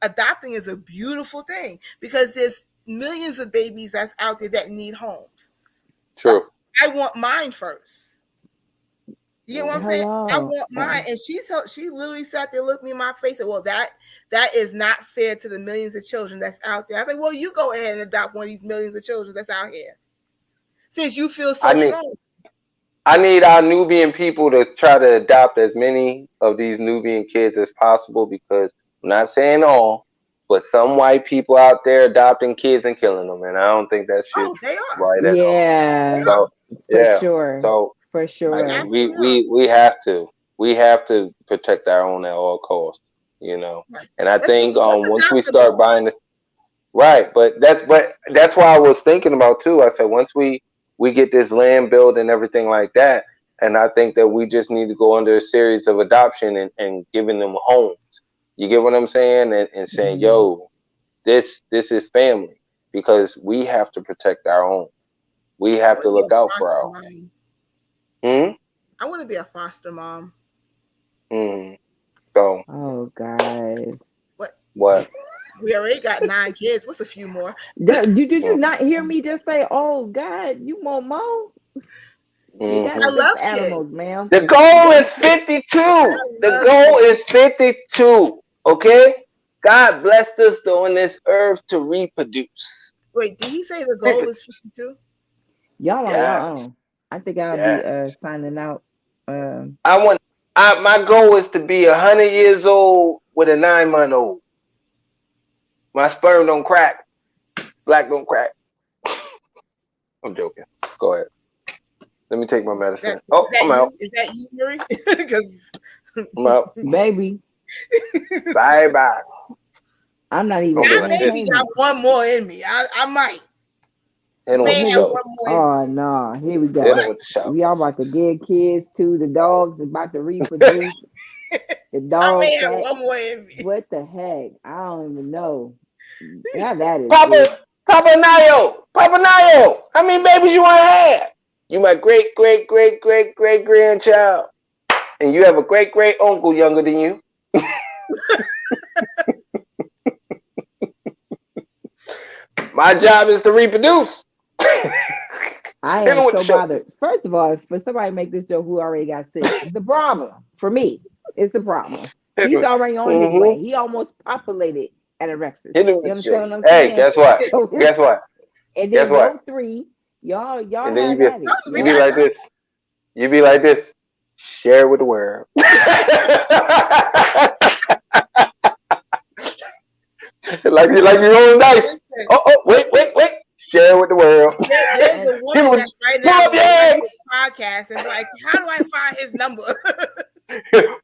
Adopting is a beautiful thing because there's millions of babies that's out there that need homes. True. But I want mine first. You know what I'm saying? I want mine. And she literally sat there, looked me in my face, and said, well, that is not fair to the millions of children that's out there. I think, well, you go ahead and adopt one of these millions of children that's out here. Since you feel so strong. I need our Nubian people to try to adopt as many of these Nubian kids as possible because I'm not saying all, but some white people out there adopting kids and killing them, and I don't think that shit they are. right at all. So sure. So for sure, we have to protect our own at all costs, And I think once we start buying this, right? But that's why I was thinking about too. I said once we get this land built and everything like that, and I think that we just need to go under a series of adoption and giving them homes. You get what I'm saying? And saying, yo, this is family because we have to protect our own. We have to look out for our own. I want to be a foster mom. So. Oh God. What? We already got 9 kids. What's a few more? Did you not hear me just say, "Oh God, you want more"? You got I love animals, kids. ma'am. The goal is 52. The goal is 52. Okay. God blessed us on this earth to reproduce. Wait, did he say the goal is 52? Y'all on your own. I think I'll be signing out. My goal is to be 100 years old with a 9-month-old. My sperm don't crack. Black don't crack. I'm joking. Go ahead. Let me take my medicine. I'm out. Is that you, Murray? Because I'm out. Baby. Bye. I'm not even. I maybe got one more in me. I might. May have one more. Oh no! Here we go. We all about to give kids to the dogs. About to reproduce. The dogs. I may have one more in me. What the heck? I don't even know. How that is. Papa Nayo. How many babies you want to have? You my great grandchild, and you have a great uncle younger than you. My job is to reproduce. I am so bothered. First of all, for somebody to make this joke who already got sick, it's a problem. For me, it's a problem. He's already on his way. He almost populated Ataraxis. You understand what I'm saying? Hey, guess what? Guess what? And then go 3. Y'all and then you be like this. You be like this. Share with the world. like you rolling dice. Oh, wait. Share with the world. There's a woman that's right now on the podcast and be like, how do I find his number?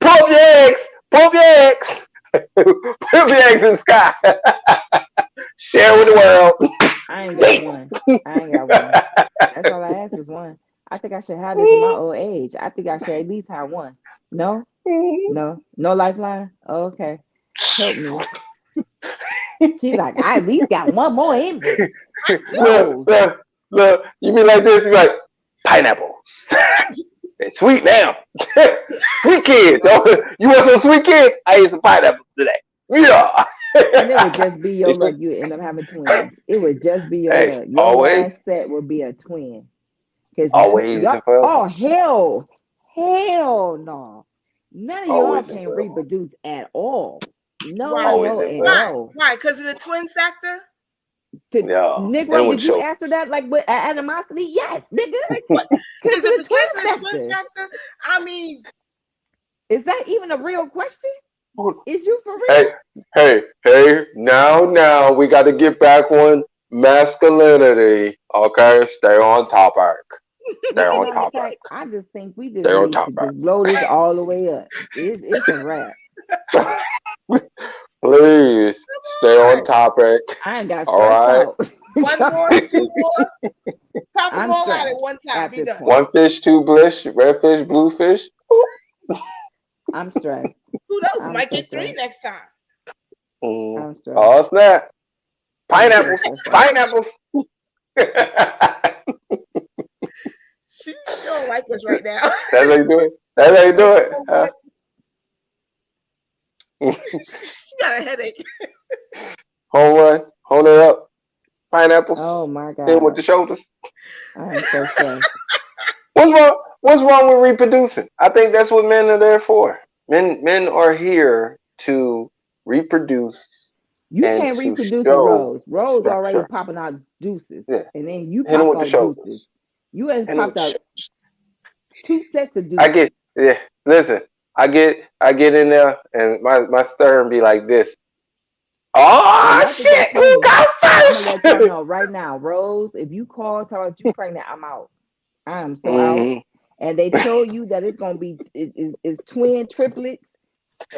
Pull your eggs. Put your eggs in the sky. Share with the world. I ain't got one. That's all I asked was one. I think I should have this in my old age. I think I should at least have one. No lifeline. Oh, okay, help me. She's like, I at least got one more in me. Look, you be like this. You be like pineapples. They're sweet now. Sweet kids. You want some sweet kids? I ate some pineapples today. Yeah. And it would just be your It's luck. like, You end up having twins. It would just be your hey, luck. Your always, last set would be a twin. Because always y'all, and forever, oh hell no. None of y'all always and can forever, reproduce at all. No, Why? always no, and and forever. Why? no. Why? Because of the twin factor? Yeah, Negro, and with did you children. answer that like with animosity? Yes, nigga. Like what? Because Is of it the because of the twin twin factor. factor? I mean, Is that even a real question? Is you for Hey, real? hey, now, we got to get back on masculinity. Okay, stay on topic. Stay As a on matter of topic. fact, I just think we Stay just on need to topic. just blow this all the way up. It's a wrap. Please stay come on on. topic. I ain't got All stressed right. out. One more, two more. Pop them I'm all out at stressed one time. at Be this done. point. One fish, two bliss, red fish, blue fish. I'm stressed. Who knows? We I'm might so get three stressed. next time. Mm. I'm stressed. Oh snap! I'm so Pineapples, stressed out. pineapples. She don't like us right now. That's how you do it. That's how you She's like, do you it. know what? She got a headache. Home run, hold it up. Oh Pineapples. my Hit 'em with God. the shoulders. I am so stressed. What's wrong? What's wrong with reproducing? I think that's what men are there for. Men are here to reproduce You and can't to reproduce with show Rose. Rose already structure. popping out deuces. Yeah, And then you hit him pop with the out deuces. shoulders. You have Hit him with popped the out shoulders. 2 sets of I get, deuces. yeah. Listen, I get in there, and my stern be like this. And Oh y'all think shit! that's Who funny. got I'm gonna let y'all first? know right now, Rose, if you call talk about you pregnant, I'm out. I am so out. hmm And they told you that it's gonna be is twin triplets.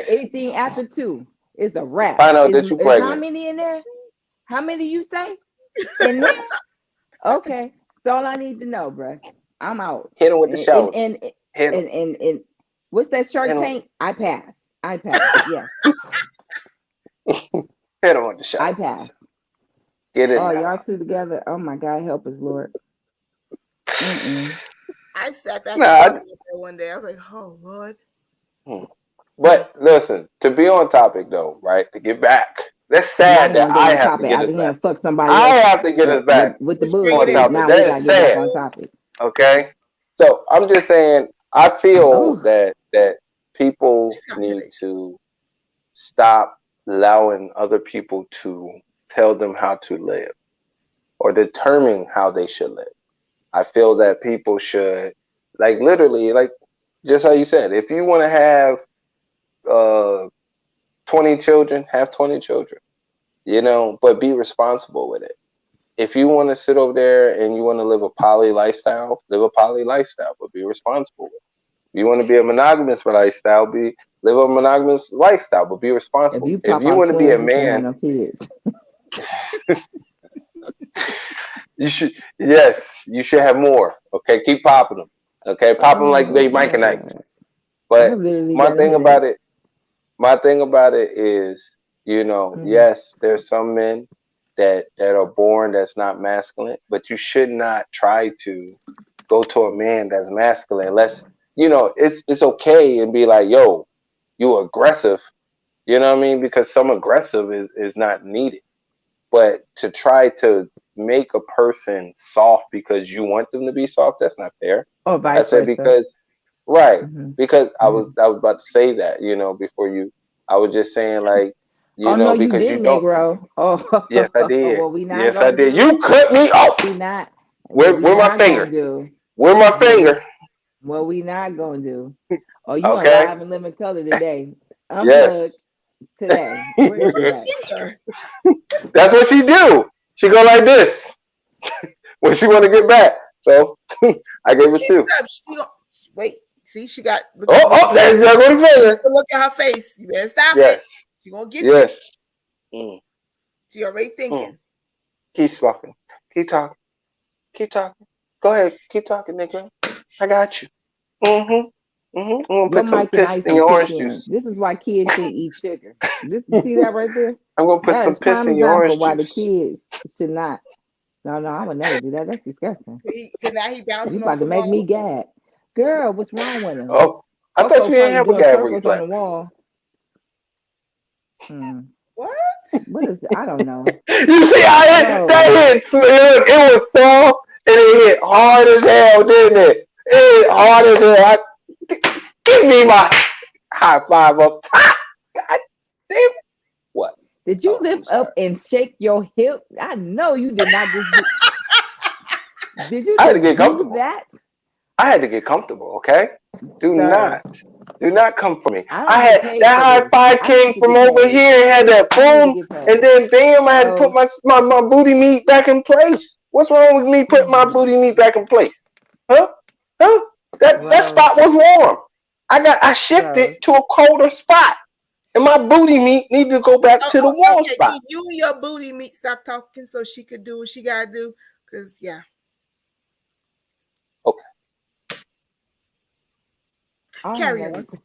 Anything after 2, it's a wrap. Find out that you Is how pregnant. many in there? How many you say in there? Okay, that's all I need to know, bruh. I'm out. Hit him with the And and shoulders. and Hit him. and what's that Hit Shark him. Tank? I pass. I pass. Yes, Hit him with the I shoulders. pass. Get in Oh, there. y'all two together. Oh my God, help us, Lord. Mm-mm. I sat back and Nah, thought about that one day. I was like, oh Lord. hmm. But listen, to be on topic though, right? To get back. That's Now sad we that want to get I on have to topic get after us back. him fuck somebody I else have to get us back with the Just bring it on in. bullshit. topic. Now we That gotta is get back sad. on topic. Okay. So I'm just saying I feel Oh, that people She's got a need headache. to stop allowing other people to tell them how to live or determine how they should live. I feel that people should, like, literally, like, just how you said, if you want to have uh 20 children, have 20 children, but be responsible with it. If you want to sit over there and you want to live a poly lifestyle, live a poly lifestyle, but be responsible with it. If you want to be a monogamous lifestyle, live a monogamous lifestyle, but be if responsible. you If pop you out want to be a twins, you can't have man, no kids. you should, yes, you should have more. Okay, keep popping them. Okay, pop them like Oh they my Micanites. God, I But literally my got a thing headache. about it, my thing about it is, Mm. yes, there's some men that are born that's not masculine, but you should not try to go to a man that's masculine unless it's okay and be like, yo, you aggressive. You know what I mean? Because some aggressive is not needed. But to try to make a person soft because you want them to be soft, that's not fair. Or I vice said versa. because right, Hmm. because I was Hmm. I was about to say that, before you I was just saying like, Oh no, you because you didn't, don't. Negro. Yes, I Oh, did. what we not Yes, I gonna did. do? You cut me off. We not. What we Where my not gonna finger? do? Where my What we finger? what we not gonna do? Oh, you Okay. alive and living color today? Unplug Yes. today. Where Where's is it my at? finger? That's what she do. She go like this when she want to get back. So I You gave it keep two. it up. Wait. See, she got Oh, oh, there's that go the finger. look at her face. You better stop it. Yes, She gonna get you. yes. Mm, She already mm. thinking. Keep talking. Keep talking. Keep talking. Go ahead. Keep talking, nigga. I got you. Mm-hmm. Mm-hmm. I'm gonna Your put some mic and piss ice in and your kick orange in. juice. This is why kids shouldn't eat sugar. This you see that right there? I'm gonna put That some is piss prime in your example orange why the juice. kids should not. No, no, I would never do that. That's disgusting. Cause now he You bouncing off about to the make me walls. gag. Girl, what's wrong with him? Oh, I thought Coco you didn't probably have a doing gag circles on the reflex. wall. Hmm. What? What is it? I don't know. You see, that hit. Look, it was soft and it hit hard as hell, didn't it? It hit hard as hell. Give me my high five up top. God damn it. What? Did you lift up and shake your hip? I know you did not just do. Did you I had to just get do comfortable. that? I had to get comfortable, okay? Do Sir, not come for me. I don't I get had paid that for high this. five I need came to from get over paid. here and had that I need to boom, get and paid. then bam, I had to put Rose, my booty meat back in place. What's wrong with me putting my mhm, booty meat back in place? Huh? Huh? That Rose, spot was warm. I shifted Rose. to a colder spot, and my booty meat needed to go back to the warm Okay, spot. you and your booty meat stop talking so she could do what she gotta do. Cause yeah, Okay. I don't have carry nothing on. to say.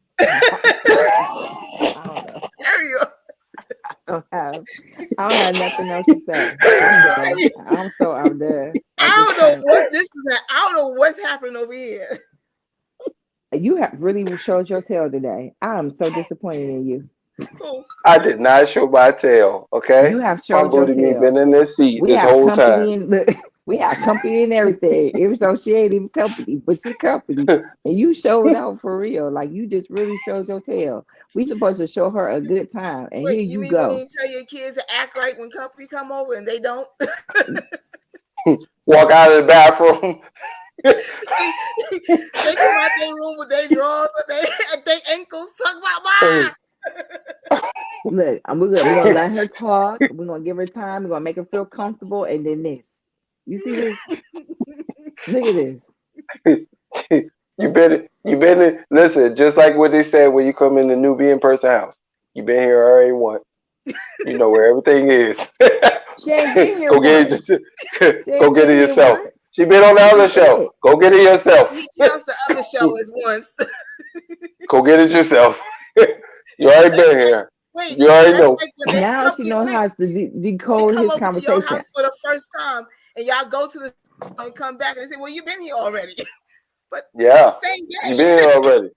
I don't know. Carry on. I don't have nothing else to say. I'm done. I'm done at this I don't know point. what this is. I don't know what's happening over here. You have really showed your tail today. I am so disappointed in you. Oh, I did not show my tail. Okay, You have my showed your booty meat tail. been in this seat We this have whole time. company and look, we have company and everything. Even though she ain't even company, but she company. And you showed out for real. Like you just really showed your tail. We supposed to show her a good time. And wait, here you you mean when go. you tell your kids to act right when company come over and they don't? Walk out of the bathroom. They come out their room with their drawers and their ankles. Talk about mine. Look, we're gonna let her talk. We're gonna give her time. We're gonna make her feel comfortable. And then this. You see this? Look at this. You been listen, just like what they said when you come in the Nubian person house. You been here already once. You know where everything is. She ain't been here Go get once. it. She Go ain't get been it here yourself. once. She been on the other That's show. it. Go get it yourself. He chose the other show as once. Go get it yourself. You already That's been like, here. wait, You already that's know. like when they Now she company. knows Wait, how to they decode come his over to your conversation. house for the first time, and y'all go to the and come back and they say, "Well, you've been here already," but it's the Yeah. same You day. been here already.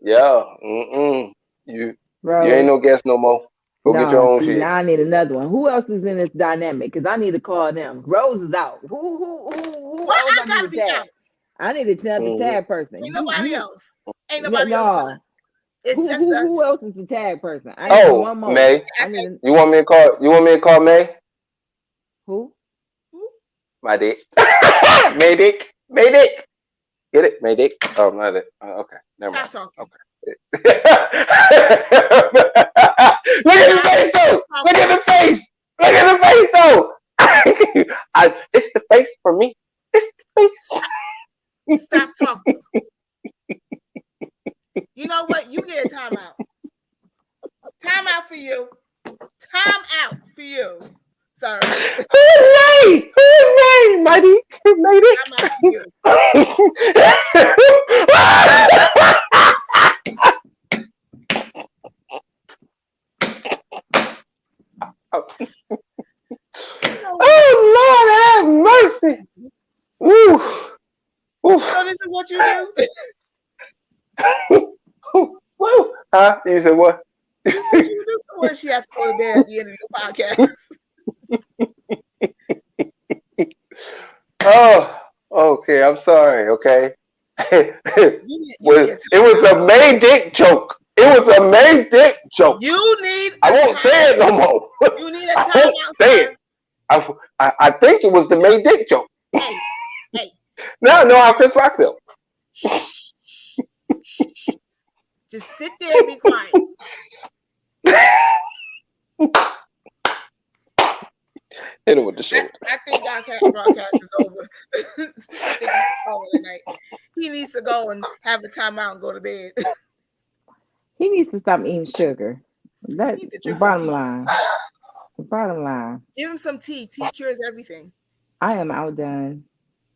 Yeah. Mm-mm. You ain't Rose. no guest no more. Go get your No, own see, shit. now I need another one. Who else is in this dynamic? Because I need to call them. Rose is out. Who Why else I I need gotta to be tag? out? I need to tag the Mm-hmm. tag person. Ain't nobody You else. Ain't nobody else but no. us. It's just us. Who else is the tag person? I And need Oh, one more. May. I I need said, a, You want me to call? You want me to call May? who? "Who? My dick. May dick. May dick. Get it? May dick. Oh, my dick. Okay, never Stop mind. talking." Okay. Look at the face though. Look at the face. Look at the face though. It's the face for me. It's the face. Stop talking. You know what? You get a timeout. Timeout for you. Time out for you, sir. Who's May? Who's May? My dick. May dick. Time out for you. You know what? Oh Lord, have mercy. Woo. Woo. So this is what you do. Woo. Huh? You said what? This is what you do. Where she has to go to bed at the end of the podcast. Oh, okay. I'm sorry. Okay. You need It was a May dick joke. It was a May dick joke. You need I won't say it no more. You need a I won't timeout, say sir. it. I think it was the May dick joke. Hey. Now I know how Chris Rock felt. Just sit there and be quiet. Hit him with the show. I think our broadcast is over. I think we can call it a night. He needs to go and have a timeout and go to bed. He needs to stop eating sugar. That's He needs to drink some bottom tea. line. Bottom line. Give him some tea. Tea cures everything. I am outdone.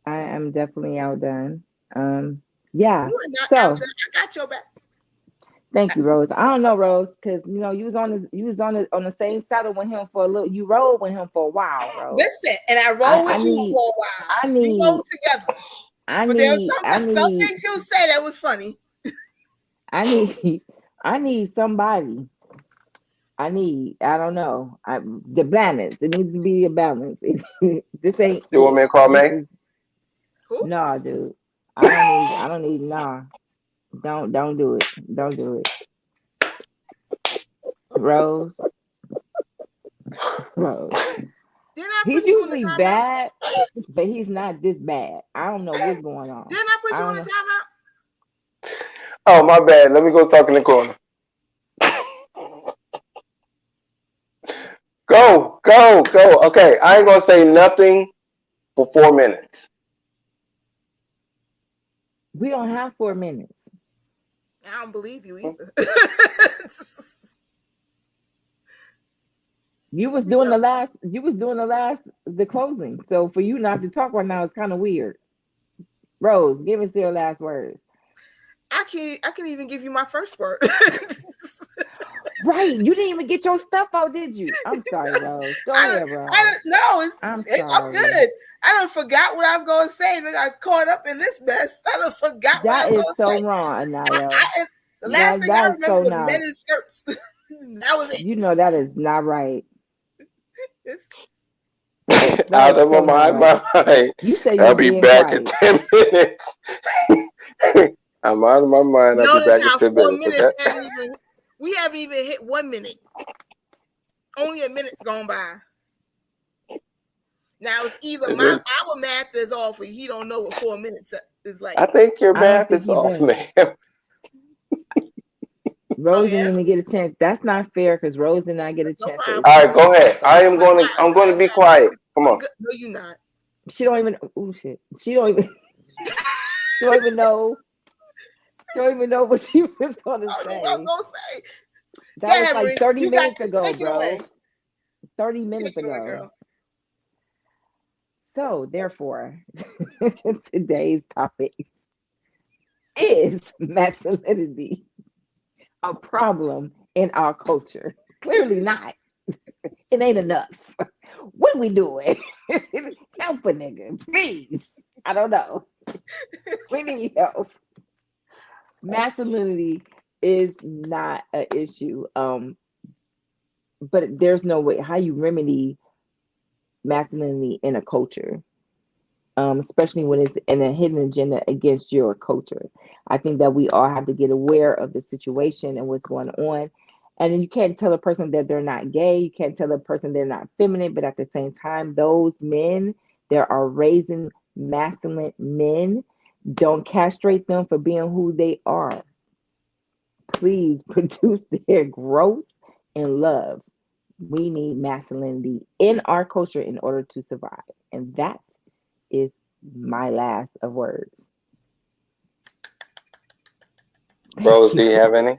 I am definitely outdone. Yeah. You are not So out there. I got your back. thank you, Rose. I don't know, Rose, because you was on the same saddle with him for a little. You rode with him for a while, Rose. Listen, and I roll with you for a while. We roll together. But there was some things he'll say that was funny. I need somebody. I don't know. The balance. It needs to be a balance. This ain't You want me to call this May? is Who? nah, dude. I don't need nah. Don't do it. Don't do it. Rose. Rose. Didn't I He's put you in the usually timeout? bad, but he's not this bad. I don't know what's going on. Didn't I put I you in don't the know. timeout? Oh, my bad. Let me go talk in the corner. Go, go, go. Okay, I ain't gonna say nothing for 4 minutes. We don't have 4 minutes. I don't believe you either. You know, The closing. So for you not to talk right now is kind of weird. Rose, give us your last words. I can even give you my first word. Right. You didn't even get your stuff out, did you? I'm sorry, Rose. Go I don't ahead, I Rose. don't know. I'm I'm sorry. good. I don't forgot what I was gonna say. I got caught up in this mess. I don't forgot what I That was is gonna so say. wrong, Anaya. The last thing I That is remember so was not. men in skirts. That was it. You know that is not right. It's, That Out is of my so not mind, right. my mind. You say I'll you be being back in quiet. 10 minutes. I'm out of my mind. I'll be notice back in how 10 4 minutes, minutes okay? hadn't even we haven't even hit 1 minute. Only a minute's gone by. Now it's either Is it? our math is off or he don't know what 4 minutes is like. I think your I don't math think is he off, does. man. Oh Rose yeah, didn't even get a chance. That's not fair because Rose did not get a no chance to problem. All right, explain go ahead. herself. I'm going to be quiet. Come I'm on. good. No, you not. She don't even. Oh shit. She don't even. She don't even know. She don't even know what she was gonna I don't know what I was say. gonna say. Go That was ahead, like Maurice. 30 You got minutes this. ago, Take it away. bro. 30 Take minutes it away, ago. girl. So therefore, today's topic is masculinity a problem in our culture? Clearly not. It ain't enough. What are we doing? Help a nigga, please. I don't know. We need help. Masculinity is not an issue. But there's no way how you remedy masculinity in a culture, especially when it's in a hidden agenda against your culture. I think that we all have to get aware of the situation and what's going on. And then you can't tell a person that they're not gay. You can't tell a person they're not feminine. But at the same time, those men that are raising masculine men, don't castrate them for being who they are. Please produce their growth and love. We need masculinity in our culture in order to survive. And that is my last of words. Thank Rose, do you. you have any?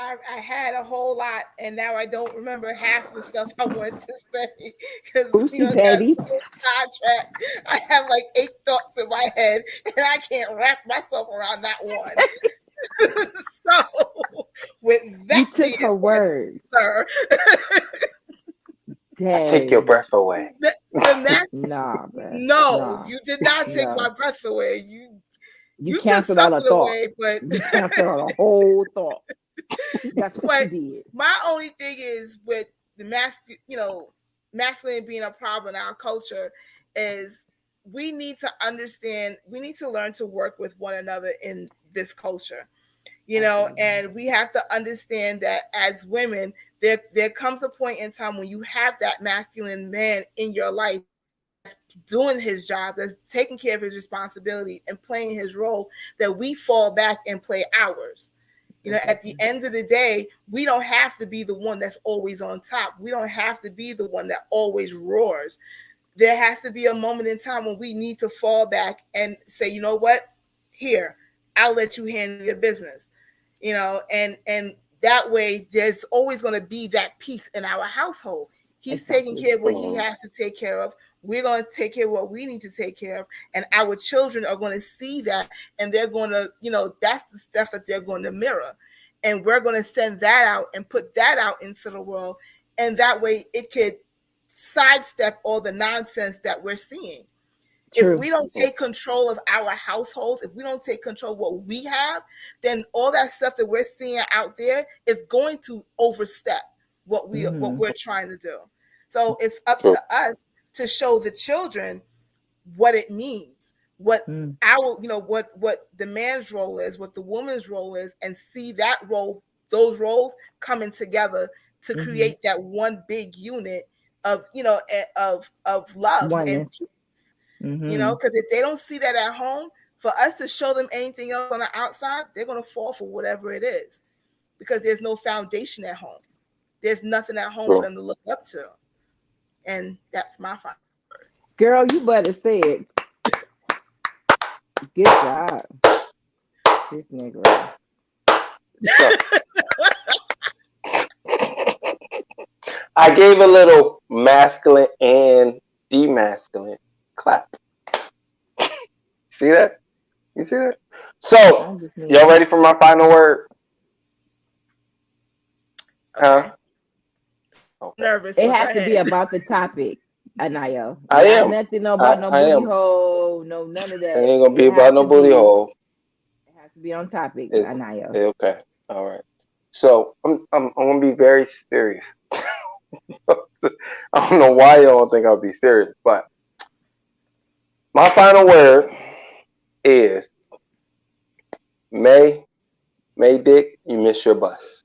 I had a whole lot, and now I don't remember half the stuff I wanted to say because Oh, we she don't got petty. so sidetracked. I have like 8 thoughts in my head, and I can't wrap myself around that one. So, with You that took being her said, words. sir, I take your Dang. breath away. the mass. Nah, bruh. No, Nah. you did not take my No. breath away. You You took canceled out a something thought. away, but You canceled out a whole thought. That's what but you did. my only thing is with the masculine being a problem in our culture is we need to learn to work with one another in this culture, Absolutely. and we have to understand that as women, there comes a point in time when you have that masculine man in your life doing his job, that's taking care of his responsibility and playing his role, that we fall back and play ours. At the Exactly. end of the day, we don't have to be the one that's always on top. We don't have to be the one that always roars. There has to be a moment in time when we need to fall back and say, you know what? Here, I'll let you handle your business. And that way there's always going to be that peace in our household. He's taking Exactly. care of what he has to take care of. We're going to take care of what we need to take care of. And our children are going to see that, and they're going to, that's the stuff that they're going to mirror. And we're going to send that out and put that out into the world. And that way it could sidestep all the nonsense that we're seeing. If True. we don't take control of our households, if we don't take control of what we have, then all that stuff that we're seeing out there is going to overstep what Mm-hmm. we're trying to do. So it's up True. to us to show the children what it means, what Mm-hmm. our, what the man's role is, what the woman's role is, and see that role, those roles coming together to Mm-hmm. create that one big unit of, of love and Oneness. peace. Mm-hmm. Because if they don't see that at home, for us to show them anything else on the outside, they're going to fall for whatever it is, because there's no foundation at home. There's nothing at home for True. them to look up to. And that's my final word. Girl, you better say it. Good job. This Negro. So I gave a little masculine and demasculine clap. See that? You see that? So, I just y'all need ready for my final word? Okay. Huh? I'm Okay. nervous, it but go has to be ahead. about the topic, Anayo. I Not am. nothing about no I booty am. hole, no none of It that. ain't gonna be It about has no to booty be hole. it has to be on topic, It's Anayo. okay. All right. So I'm gonna be very serious. I don't know why y'all don't think I'll be serious, but my final word is May Dick, you miss your bus.